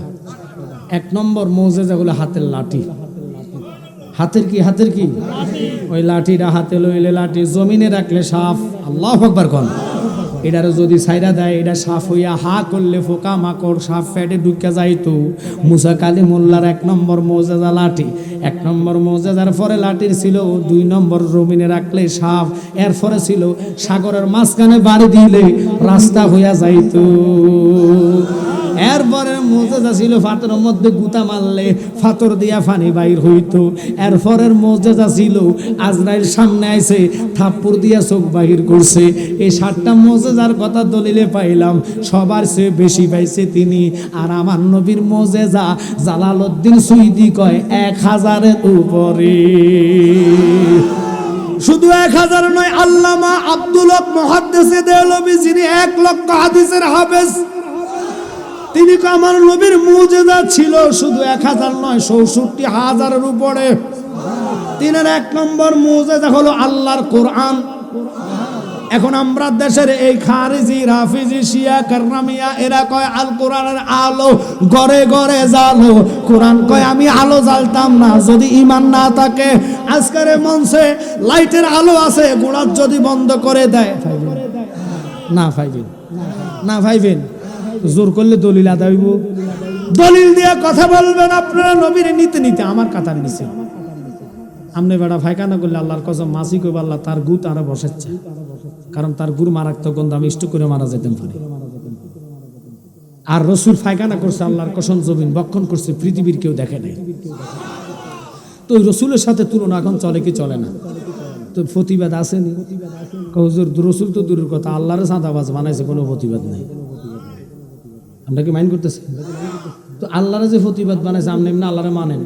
Speaker 1: এক নম্বর মুজিজা হলো হাতের লাঠি। হাতের কি? হাতের কি? ওই লাঠিটা হাতে লইলে লাঠি জমিনে রাখলে সাপ, আল্লাহু আকবার কোন, এটারও যদি ছাইরা দেয় এটা সাপ হইয়া হা করলে ফোকা মাকড় সাপ ফেটে ঢুকে যাইতো। মুসা কালিমুল্লাহর এক নম্বর মুজিজা লাঠি। এক নম্বর মুজিজার পরে লাঠির ছিল, দুই নম্বর জমিনে রাখলে সাপ, এরপরে ছিল সাগরের মাঝখানে বাড়ি দিলে রাস্তা হইয়া যাইতো। এরপরে মুজিজা ছিল ফাতরের মধ্যে গুতা মারলে ফাতর দিয়া পানি বাইর হইতো। এরপরের মুজিজা ছিল আজরাইল সামনে আইছে থাপ্পড় দিয়া চোখ বাহির করছে। এই 7টা মুজিজার কথা দলিলে পাইলাম, সবার চেয়ে বেশি পাইছে তিনি। আর আমার নবীর মুজিজা জালালউদ্দিন সুইদি কয় 1000-এর উপরে। শুধু 1000 নয়, আল্লামা আব্দুল হক মুহাদ্দিসে দেওলভী যিনি 1 লক্ষ হাদিসের হাফেজ, তিনি আমার নবীর মুজিজা ছিল শুধু 1000 নয়, ৬৪,০০০-এর উপরে। তিনের 1 নম্বর মুজিজা হলো আল্লাহর কোরআন। এখন আমরা দেশের এই খারিজি, রাফিজি, শিয়া, কাররামিয়া এরা কয় আল কোরআনের আলো ঘরে ঘরে জ্বালো। কোরআন কয় আমি আলো জ্বালতাম না যদি ঈমান না থাকে। আজকের মঞ্চে লাইটের আলো আছে, গোড়াত যদি বন্ধ করে দেয় না পাইবেন, না পাইবেন। জোর করলে দলিল আদায় হইব, দলিল দিয়ে কথা বলবেন আপনারা নবীর নিতে নিতে আমার কাতার নিচে। আমনে বেড়া ফায়খানা করলে আল্লাহর কসম মাসি কইব আল্লাহ তার গু তারা বসাচ্ছে, কারণ তার গুর মারাত্মক গন্ধ, আমি ইষ্ট করে মারা যেতাম পারি। আর রসুল ফায়খানা করছে আল্লাহর কসম জমিন বক্ষণ করছে, পৃথিবীর কেউ দেখে নাই। তো ওই রসুলের সাথে তুলনা এখন চলে কি চলে না? তো প্রতিবাদ আসেনি। হুজুর রসুল তো দূরের কথা, আল্লাহরে চাঁদাবাজ বানাইছে, কোনো প্রতিবাদ নাই। আমরা কি মাইন্ড করতেছি? তো আল্লাহরে যে প্রতিবাদ বানাইছে, আপনি এমনি আল্লাহরে মানেন।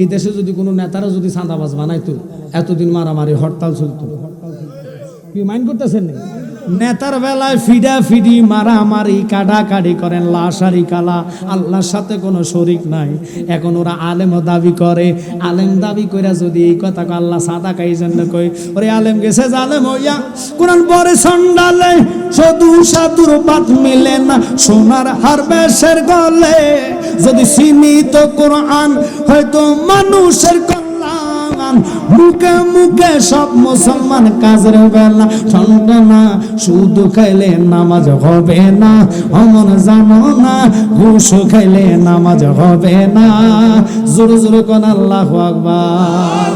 Speaker 1: এই দেশে যদি কোনো নেতারা যদি চাঁদাবাজ বানাইতো, এতদিন মারামারি হরতাল চলতো। কি মাইন্ড করতেছেন? নেতার বেলায় ফিডা ফিডি মারামারি কাটাকাটি করেন, লাশারি কালা, আল্লাহর সাথে কোনো শরিক নাই। এখন ওরা আলেম দাবি করে, আলেম দাবি করে যদি এই কথা আল্লাহ সাদা কাই জন্য কই, ওরে আলেম গেছে জালেম হইয়া কোরআন পরে সন্ডালে, শুধু সাধুর পাত মিলে না সোনার হার বেশের গলে। যদি সীমিত কোরআন হয়তো মানুষের মুখে মুখে সব মুসলমান কাজের বেলা ঠান্ডা না, শুধু খাইলে নামাজ হবে না, অমন জানো না, ঘুষ খাইলে নামাজ হবে না। জোরে জোরে কোন আল্লাহু আকবার।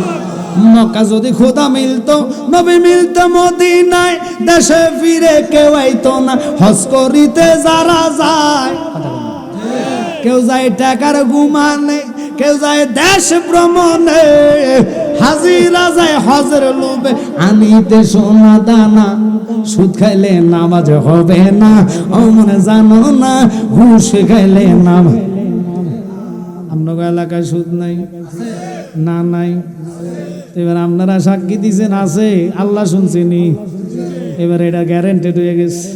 Speaker 1: মক্কা যদি খোদা মিলতো, নবী মিলতো মদিনায়, দেশে ফিরে কেউ আইতো না হজ করিতে যারা যায়। কেউ যায় টাকার ঘুমানে, কেউ যায় দেশ ভ্রমণে, হাজিরা যায় হজের লোভে আনিতে সোনা দানা। সুদ খাইলে নামাজ হবে না, অমনে জানো না, ঘুষ খাইলে নামাজ। আপনার এলাকায় সুদ নাই না? নাই। এবার আপনারা সাক্ষী দিয়েছেন আছে, আল্লাহ শুনছেনি। এবার এটা গ্যারেন্টেড হয়ে গেছে,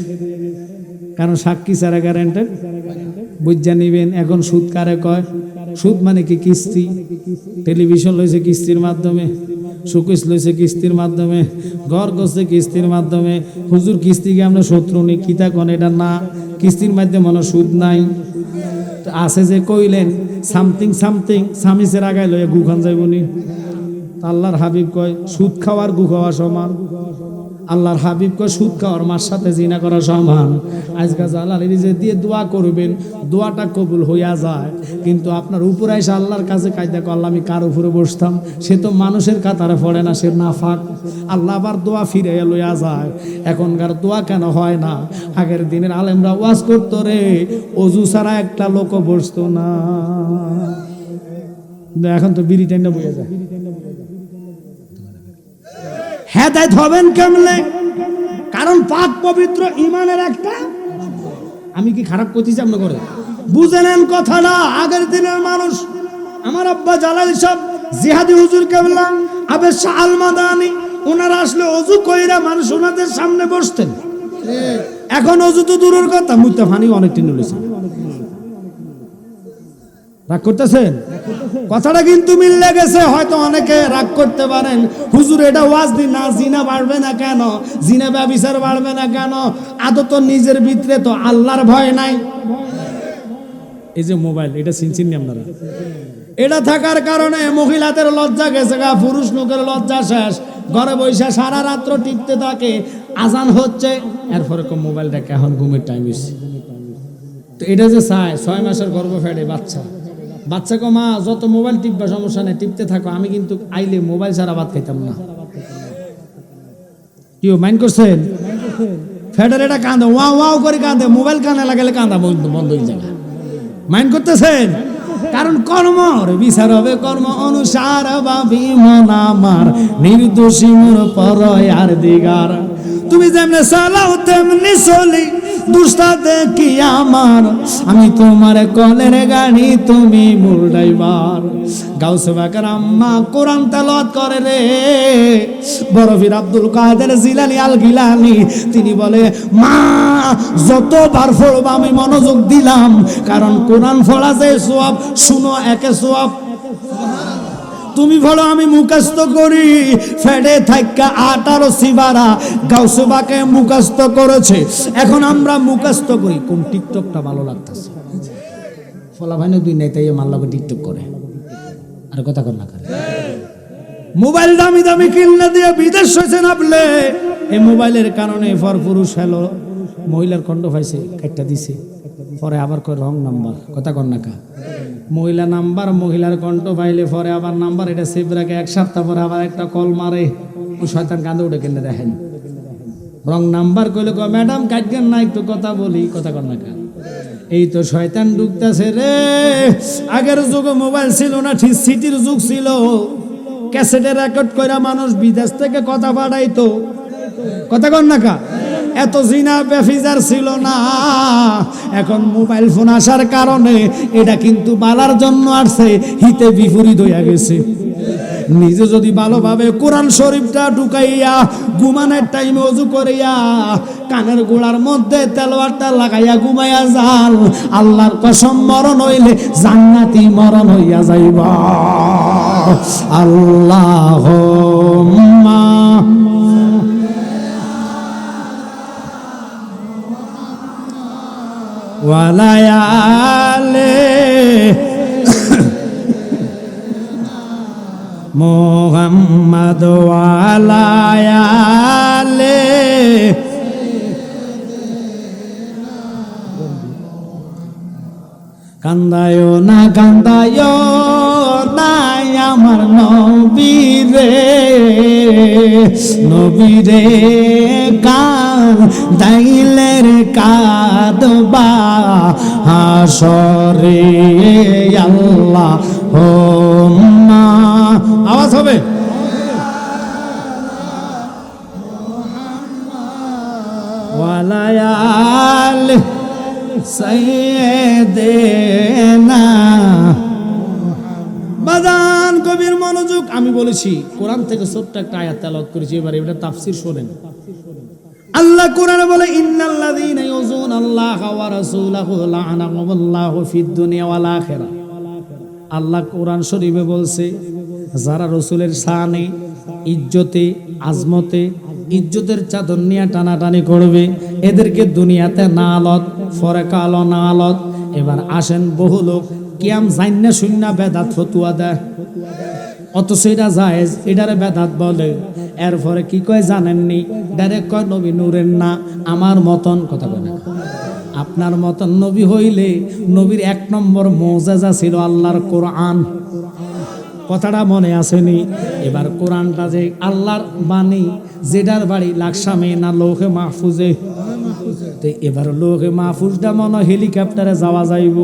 Speaker 1: কারণ সাক্ষী ছাড়া গ্যারেন্টেড বুঝা নিবেন। এখন সুদ কারে কয়? সুদ মানে কি? কিস্তি। টেলিভিশন লইছে কিস্তির মাধ্যমে, শোকেস লইছে কিস্তির মাধ্যমে, ঘর করছে কিস্তির মাধ্যমে। হুজুর কিস্তিকে আমরা শত্রু নেই, কিতা কোন এটা না, কিস্তির মাধ্যমে মনে সুদ নাই। আছে যে কইলেন সামথিং সামথিং সামিসের আগায় লইয়া গু খান যাইবনি। আল্লাহর হাবিব কয় সুদ খাওয়ার গু খাওয়া সমান। আল্লাহর হাবিব কয় সুদ খাওয়ার মার সাথে জিনা করা সমান। আজকাল জালালের যে দিয়ে দোয়া করবেন, দোয়াটা কবুল হইয়া যায়, কিন্তু আপনার উপরে এসে আল্লাহর কাছে কায়দা করলে আমি কার উপরে বসতাম, সে তো মানুষের কাতারে পড়ে না, সে নাফাক। আল্লাহ আবার দোয়া ফিরে লইয়া যায়। এখনকার দোয়া কেন হয় না? আগের দিনের আলেমরা ওয়াজ করতো রে, অজু ছাড়া একটা লোক বসতো না। এখন তো বিড়ি টাইনা বইয়া যায়। হেদায়েত হবেন কেমনে? কারণ পাক পবিত্র ইমানের একটা। আমি কি খারাপ করতেছি আপনার করে? বুঝে নেন কথাটা। আগের দিনের মানুষ, আমার আব্বা জালালি সাহেব, জিহাদি হুজুর কেবলা, আবে শাহ আল মাদানী, ওনারা আসলে অজু কইরা মানুষ ওনাদের সামনে বসতেন। এখন অজু তো দূরের কথা, মুইতে ফানি অনেক টিন লইছে। রাগ করতেছেন? কথাটা কিন্তু মিললে গেছে। হয়তো অনেকে রাগ করতে পারেন, হুজুর এটা ওয়াজ দি না, জিনা বাড়বে না কেন, জিনা ব্যভিচার বাড়বে না কেন? আদত নিজের ভিতরে তো আল্লাহর ভয় নাই। এই যে মোবাইল, এটা চিনছেন আপনারা? এটা থাকার কারণে মহিলাদের লজ্জা গেছে গা, পুরুষ লোকের লজ্জা শেষ। ঘরে বসে সারা রাত্র টিপতে থাকে, আজান হচ্ছে, এরপরে মোবাইলটাকে এখন ঘুমের টাইম হয়েছে। তো এটা যে চায় 6 মাসের গর্ভ ফেটে বাচ্চাকে মা যত মোবাইল টিপবা সমস্যা নেই, টিপতে থাকো, আমি কিন্তু আইলে মোবাইল ছাড়া ভাত খাইতাম না। কেউ মাইন্ড করছেন? ফেডার এটা কাঁদে, ওয়াও ওয়াও করে কাঁদে, মোবাইল কানে লাগালে কাঁদা বন্ধ হয়ে যায়। মাইন্ড করতেছেন? কারণ কর্মর বিচার হবে কর্ম অনুসার, ভাবি মন আমার নির্দোষী মোর পরয়ার দিগার। তুমি যেমনে চালাও তেমনি চলি, দুষ্টা দেখি আমার, আমি তোমার কলের গাড়ি, তুমি মূল ড্রাইভার। গাউসে বাকের আম্মা কোরআন তেলাওয়াত করে রে, বড় পীর আব্দুল কাদের জিলানী আল গিলানী, তিনি বলে মা যতবার পড়বা আমি মনোযোগ দিলাম, কারণ কোরআন পড়া যে সওয়াব, শুনো একে সওয়াব। তুমি বলো আমি মুখস্থ করি, ফেডে থাকা 18 সিবারা গাউসে বাকে মুখস্থ করেছে। এখন আমরা মুখস্থ করি, কোন টিকটকটা ভালো লাগতেছে, ফলা ভাই দুই নাই তাই মাল্লাকে টিকটক করে, আর কথা কর না করে। মোবাইল দামি দামি কিনে দিয়ে বিদেশ হয়েছে নাপলে, এই মোবাইলের কারণে ফর পুরুষ হলো, মহিলার খণ্ড পাইছে কাটটা দিছে, পরে আবার কয় রং নাম্বার, কথা কর না কা। মহিলা নাম্বার, মহিলার কণ্ঠ পাইলে পরে আবার নাম্বার, এটা সেভ রাখে, 1 সপ্তাহ পরে আবার একটা কল মারে, ওই শয়তান কাঁদে উঠে কিনে দেখেন রং নাম্বার কইলে কয় ম্যাডাম কাটবেন না, একটু কথা বলি, কথা কর না কা। এই তো শয়তান ঢুকতেছে রে। আগের যুগে মোবাইল ছিল না, ঠিক সিটির যুগ ছিল, ক্যাসেটে রেকর্ড কইরা মানুষ বিদেশ থেকে কথা পাঠাইতো, কথা কর না কা। এত জিনা বেফিজার ছিল না। এখন মোবাইল ফোন আসার কারণে এটা কিন্তু বালার জন্য আসছে, হিতে বিপরীত হইয়া গেছে। নিজে যদি ভালোভাবে কোরআন শরীফটা ঢুকাইয়া ঘুমানোর টাইমে ওযু করিয়া কানের গোড়ার মধ্যে তেলাওয়াতটা লাগাইয়া ঘুমাইয়া যান, আল্লাহর কসম মরণ হইলে জান্নাতি মরণ হইয়া যাইবা। আল্লাহুম্মা ওয়ালায়ালে মোহাম্মদ ওয়ালায়ালে কান্দায় না আমার নবীরে, নবীরে কাঁদাইলের কাঁদবা হাসরে আল্লাহুম্মা। আওয়াজ হবে ওয়ালায়াল সাইয়্যিদিনা। বাজান কবির মনোযোগ, আমি বলেছি কোরআন থেকে ছোট্ট একটা আয়াত তেলাওয়াত করেছি, এবার এটা তাফসীর শোনেন। আল্লাহ কোরআনে বলে ইন্নাল্লাযীনা ইউযুনাল্লাহা ওয়া রাসূলাহু লা'নাহুমুল্লাহু ফিদ দুনিয়া ওয়াল আখিরাহ। আল্লাহ কোরআন শরীফে বলছে যারা রাসূলের শানে, ইজ্জতে, আজমতে, ইজ্জতের চাদর নিয়ে টানাটানি করবে, এদেরকে দুনিয়াতে নালত, পরে কালো নালত। এবার আসেন বহু লোক কিয়াম জান্না শূন্য বেদাত ফতুয়া দেয়, অথচ এটা জায়েজ, এটারে বেদাত বলে। এরপরে কি কয় জানেননি, ডাইরেক্ট কয় নবী নূরের না, আমার মতন, কথা বলে আপনার মতন নবী হইলে নবীর 1 নম্বর মুজিজা ছিল আল্লাহর কোরআন। কথাটা মনে আসেনি? এবার কোরআনটা যে আল্লাহর বাণী, যেটার বাড়ি লাকসামে না লৌহে মাহফুজে, তো এবার লৌহে মাহফুজটা মনে হেলিকপ্টারে যাওয়া যাইব,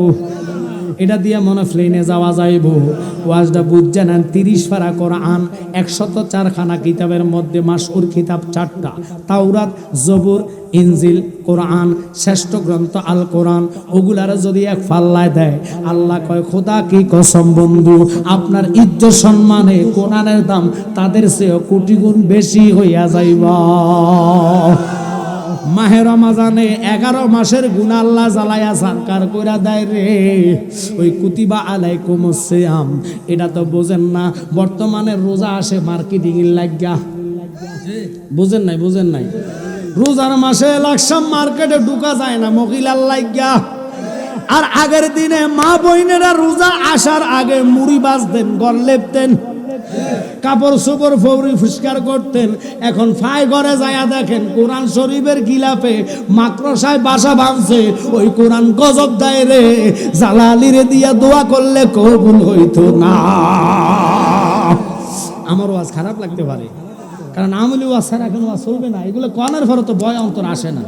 Speaker 1: এটা দিয়ে মনে প্লেনে যাওয়া যাইব। ওয়াজটা বুঝছে না, 30 পারা কোরআন, 104 খানা কিতাবের মধ্যে মাশহুর কিতাব 4টা, তাওরাত, জবুর, ইনজিল, কোরআন, শ্রেষ্ঠ গ্রন্থ আল কোরআন। ওগুলারে যদি এক পাল্লায় দেয়, আল্লাহ কয় খোদা কি কসম বন্ধু, আপনার ইজ্জত সম্মানে কোরআনের দাম তাদের চেয়ে কোটি গুণ বেশি হইয়া যাইবা। মাহে রমাজানে 11 মাসের গুনাহ আল্লাহ জ্বালায়া সরকার কইরা দেয় রে। ওই কুতিবা আলাইকুমুস সিয়াম, এটা তো বোঝেন না। বর্তমানে রোজা আসে মার্কেটিং এর লাগা, বুঝেন নাই? রোজার মাসে লাকসাম মার্কেটে ঢুকা যায় না মহিলার লাগা। আর আগের দিনে মা বোনেরা রোজা আসার আগে মুড়ি বাজতেন, গড় লেপতেন, কাপড় চোপড় পরিষ্কার করতেন। এখন ফাই ঘরে যায়া দেখেন কোরআন শরীফের গিলাফে মাকড়সায় বাসা বাঁধছে। ওই কোরআন গজব দেয় রে, জালালিরে দিয়া দোয়া করলে কবুল হইতো না। আমার ওয়াজ খারাপ লাগতে পারে, কারণ আমলি ওয়াজ ছাড়া এখন ওয়াজ চলবে না। এগুলো কনার ফলে তো ভয় অন্তর আসে না।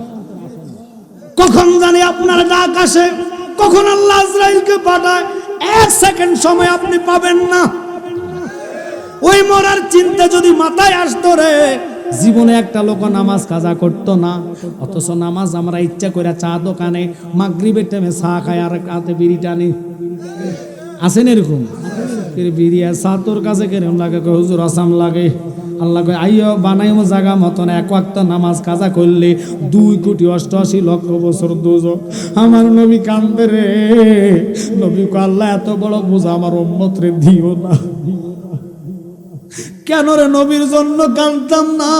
Speaker 1: কখন জানি আপনার ডাক আসে, কখন আল্লাহ আজরাইলকে পাঠায়, 1 সেকেন্ড সময় আপনি পাবেন না। ওই মরার চিন্তা যদি মাথায় আসতো রে, জীবনে একটা লোক নামাজ কাজা করতো না। অথচ নামাজ আমরা ইচ্ছা করে চা দোকানে মাগরিবের টাইমে চা খাই আর হাতে বিড়ি টানি, আছেন এরকম? বিড়ি আর চা তোর কাছে কেরম লাগে? হুজুর আসাম লাগে। আল্লাহ কয় আইও বানাইও জায়গা মতন 1 ওয়াক্ত নামাজ কাজা করলে 2,88,00,000 বছর দোজখ। আমার নবী কান্দে রে। নবী কয় আল্লাহ এত বড় বোঝা আমার উম্মত রে দিও না। কেন রে? নবীর জন্য কাঁদতাম না।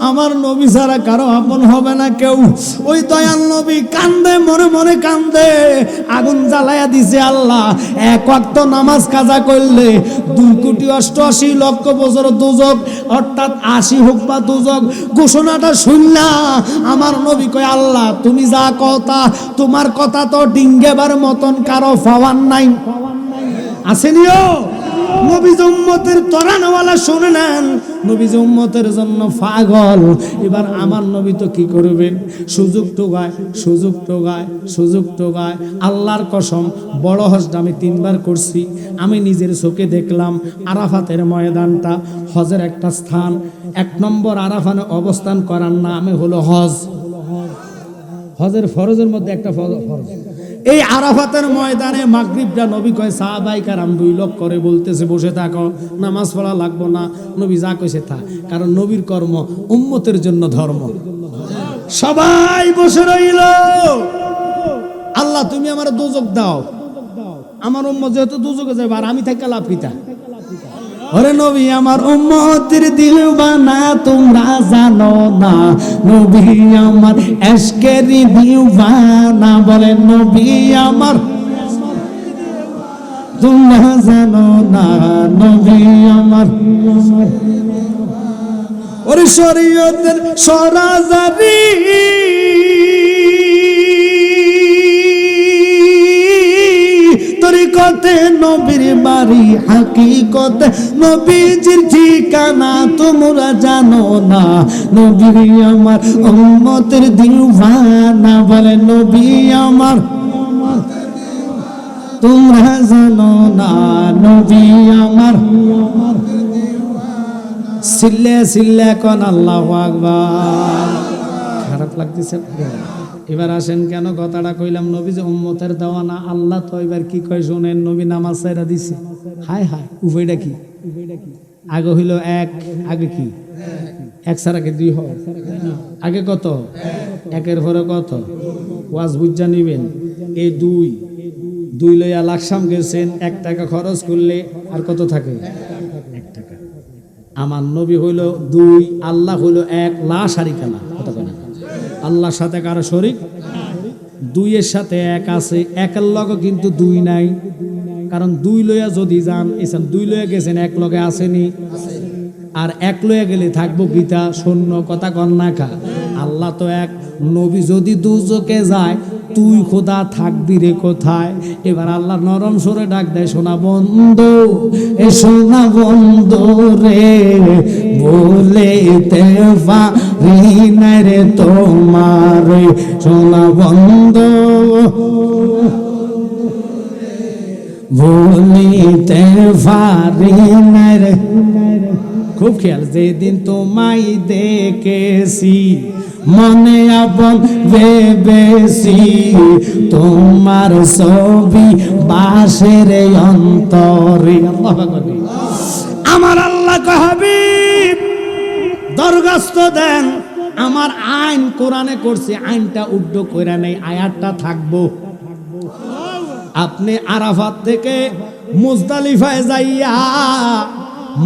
Speaker 1: আমার নবী ছাড়া কারো আপন হবে না কেউ। ওই দয়াল নবী কান্দে, মনে মনে কান্দে। আগুন জ্বালায়া দিছে আল্লাহ। 1 ওয়াক্ত নামাজ কাজা করলে 2,88,00,000 বছর দোজখ, অর্থাৎ 80 হোক বা দোজখ। ঘোষণাটা শুনলা আমার নবী কয় আল্লাহ তুমি যা কথা, তোমার কথা তো ডিঙ্গেবার মতন কারো পাওয়ার নাই। আসেনিও নবীজ উম্মতের তরানওয়ালা শুনে নেন, নবীজ উম্মতের জন্য পাগল। এবার আমার নবী তো কি করবেন? সুযোগ টোগায়, সুযোগ টোগায়, সুযোগ টোগায়। আল্লাহর কসম, বড় হজটা আমি 3 বার করছি। আমি নিজের চোখে দেখলাম আরাফাতের ময়দানটা হজের একটা স্থান। 1 নম্বর আরাফানে অবস্থান করার নামে হলো হজ। হজের ফরজের মধ্যে একটা ফরজ। এই আরাফাতের ময়দানে মাগরিবটা নবী কয় সাহাবায়ে কেরাম 2 লোক করে বলতেছে বসে থাকো, নামাজ পড়া লাগবো না। নবী যা কইছে থাক, কারণ নবীর কর্ম উম্মতের জন্য ধর্ম। সবাই বসে রইল। আল্লাহ তুমি আমার দোজখ দাও, আমার উম্মত যেহেতু দোজখে যাবে আর আমি থাকা লাভ কিতা? ওরে নবী আমার উম্মতের দিলবানা তোমরা জানো না, নবী আমার এশকেরি দিলবানা। বলে নবী আমার তোমরা জানো না, নবী আমার। ওরে শরীয়তের সরাজারি তরিকতে নবীর বাড়ি, হাকিকতে নবীজির ঠিকানা তোমরা জানো না, নবী আমার উম্মতের দিওয়ানা। বলে নবী আমার তোমরা জানো না, নবী আমার। সিল্লে সিল্লে কোন আল্লাহু আকবার। খারাপ লাগতেছে? এবার আসেন কেন কথাটা কইলাম, নবী যে উম্মতের দেওয়ানা। আল্লাহ তো এবার কি কয় শোনেন, নবী নামাজ ছাইরা দিছে। হায় হায়, উভয়টা কি? আগে হইল 1, আগে কি 1 ছাড়া কি 2 হয়? আগে কত? 1-এর পরে কত? ওয়াজ বুঝা নিবেন। এই 2 লইয়া লাকসাম গেছেন, 1 টাকা খরচ করলে আর কত থাকে? 1 টাকা। আমার নবী হইল 2, আল্লাহ হইল 1। লা শারিকা লাহ, কথা কয় না। আল্লাহর সাথে কারো শরীক, 2-এর সাথে 1 আছে, 1-এর লগে কিন্তু 2 নাই। কারণ 2 লইয়া যদি যান, এসেন 2 লইয়া গেছেন, 1 লগে আসেনি। আর 1 লইয়া গেলে থাকবো গীতা শূন্য, কথা কন্যা খা। আল্লাহ তো 1। নবী যদি দুজকে যায়, তুই খোদা থাকবি রে কোথায়? এবার আল্লাহ নরম সরে ডাক দেয়, সোনা বন্ধু, এ সোনা বন্ধু রে, বলেতে পারি না রে তোমার, সোনা বন্ধু বলিতে পারি না রে। খুব খেয়াল, যেদিন তোমায় দেখেছি মনে আপন ভেবেছি, তোমার ছবি বাসের অন্তরে। আমার আল্লাহ হাবিব দরখাস্ত দেন, আমার আইন কোরআনে করছে, আইনটা উড্ড কইরা নেই, আয়াতটা থাকবো। আপনি আরাফাত থেকে মুজদালিফায় যাইয়া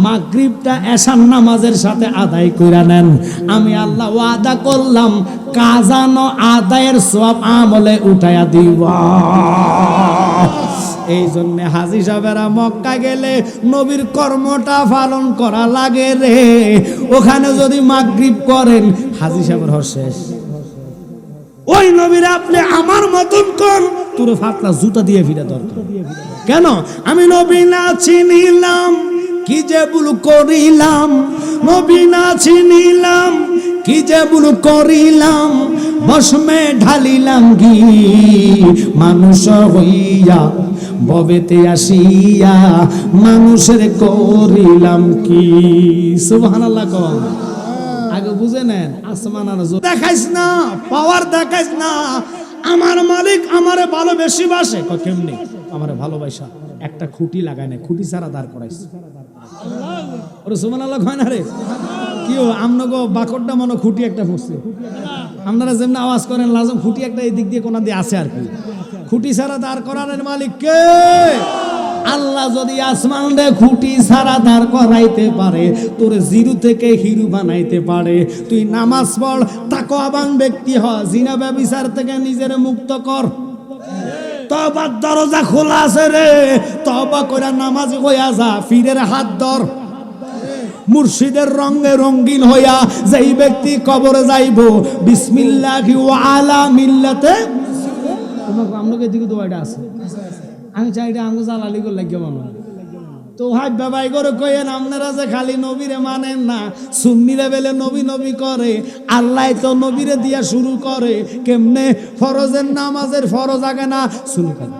Speaker 1: মাগরিবটা এশার নামাজের সাথে আদায় কইরা নেন, আমি আল্লাহ ওয়াদা করলাম কাজানো আদায়ের সওয়াব আমলে উঠায়া দিব। এই জন্য হাজী সাহেবেরা মক্কা গেলে নবীর কর্মটা পালন করা লাগে রে। ওখানে যদি মাগরিব করেন হাজী সাহেবের হর শেষ। ওই নবীর আপনি আমার মতন কোন তোর ফাতলা জুতা দিয়ে ফিরে দরকার কেন? আমি নবী না চিনিলাম কি যে ভুল করিলাম, নবী না চিনিলাম কি যে ভুল করিলাম, বসমে ঢালিলাম ঘি মানুষ হইয়া ববেতে আসিয়া মানুষের করিলাম কি। সুবহানাল্লাহ কন। আগে বুঝে নেন, আসমান আর দেখাইস না, পাওয়ার দেখাইস না, আমার মালিক আমারে ভালোবেসি বাসে। কেমনি আমারে ভালোবাসা? একটা খুঁটি লাগায় না, খুঁটি ছাড়া দাঁড় করাইছে। ওরে সুবহানাল্লাহ কয় না রে? কি আমনগো বাকরটা মনে খুঁটি একটা পড়ছে, আপনারা যেমন আওয়াজ করেন লাজম খুঁটি একটা এই দিক দিয়ে কোনা দিয়ে আছে আর কি। খুঁটি ছাড়া দাঁড় করানোর মালিক কে? আল্লাহ যদি আসমান রে খুঁটি ছাড়া দাঁড় করাইতে পারে, তোর জিরো থেকে হিরো বানাইতে পারে। তুই নামাজ পড়, তাকওয়াবান ব্যক্তি হ, জিনা ব্যভিচার থেকে নিজের মুক্ত কর। তওবার দরজা খোলা আছে রে, তওবা কইরা নামাজি হইয়া যা, ফিরের হাত ধর। মুর্শিদের রঙে রঙিন হইয়া যেই ব্যক্তি কবরে যাইব, বিসমিল্লাহি ওয়া আলা মিল্লাতে। তোমাকে আমলোকে দিকে দোয়াটা আছে, আমি চাই এটা আমগো জালালি করে লাগিয়ে মনে হয় তো হাই বাবাই করে কইেন আপনারা যে খালি নবীরে মানেন না, সুন্নিরা বেলে নবী নবী করে। আল্লাহ তো নবীরে দিয়া শুরু করে কেমনে? ফরজের নামাজের ফরজ আগে না শুরু করে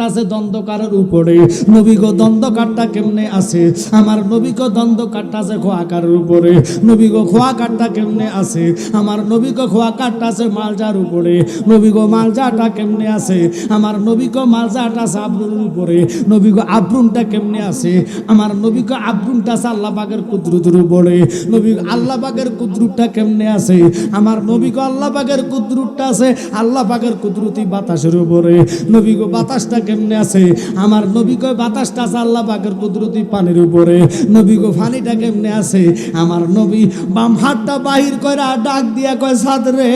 Speaker 1: আছে দ্বন্দ্বকারের উপরে। নবী গো দ্বন্দ্বকারটা কেমনে আছে? আমার নবী গো দ্বন্দ্বকারটা আছে খোয়াকারের উপরে। নবী গো খোয়াকারটা কেমনে আছে? আমার নবী গো খোয়াকারটা আছে মালজার উপরে। নবী গো মালজাটা কেমনে আছে? আমার নবী গো মালজাটা আছে আব্রুনের উপরে। নবী গো আব্রুনটা কেমনে আছে? আমার নবী গো আব্রুনটা আছে আল্লাহ পাকের কুদরতের উপরে। নবী আল্লাহ পাকের কুদরতটা কেমনে আছে? আমার নবী গো আল্লাহ পাকের কুদরতটা আছে আল্লাহ পাকের কুদরতি বাতাসের উপরে। নবী গো বাতাসটা কেমনে আছে? আমার নবী কয় বাতাসটা আছে আল্লাহ পাকের কুদরতি পানির উপরে। নবী গো পানিটা কেমনে আছে? আমার নবী বাম হাতটা বাহির কইরা ডাক দিয়া কয় সাদ রে,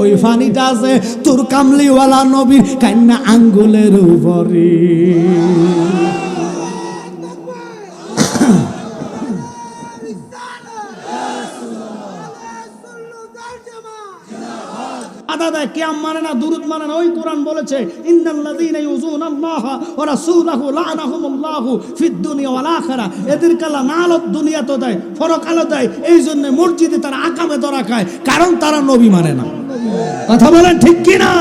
Speaker 1: ওই পানিটা আছে তোর কামলিওয়ালা নবীর কান্না আঙ্গুলের উপরে। দাদা কিয়াম মানে না, দুরূদ মানে না। ওই কোরআন বলেছে ইন্নাল্লাযীনা ইউযুনাল্লাহা ওয়া রাসূলাহু লা'নাহুমুল্লাহু ফিদ দুনিয়া ওয়াল আখিরা। এদেরকে আল্লাহ নালত দুনিয়াতে দেয়, পরকালে দেয়। এই জন্য মসজিদে তারা আকামে ধরা খায়, কারণ তারা নবী মানে না। কথা বলেন ঠিক কি না?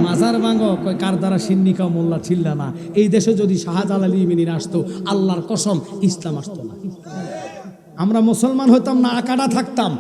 Speaker 1: মাজার ভাঙো কয় কার দ্বারা সিন্নিকা মোল্লা ছিল না। এই দেশে যদি শাহজালাল ইমিনির আসতো, আল্লাহর কসম ইসলাম আসতো না। আমরা মুসলমান হইতাম না, আকাটা থাকতাম।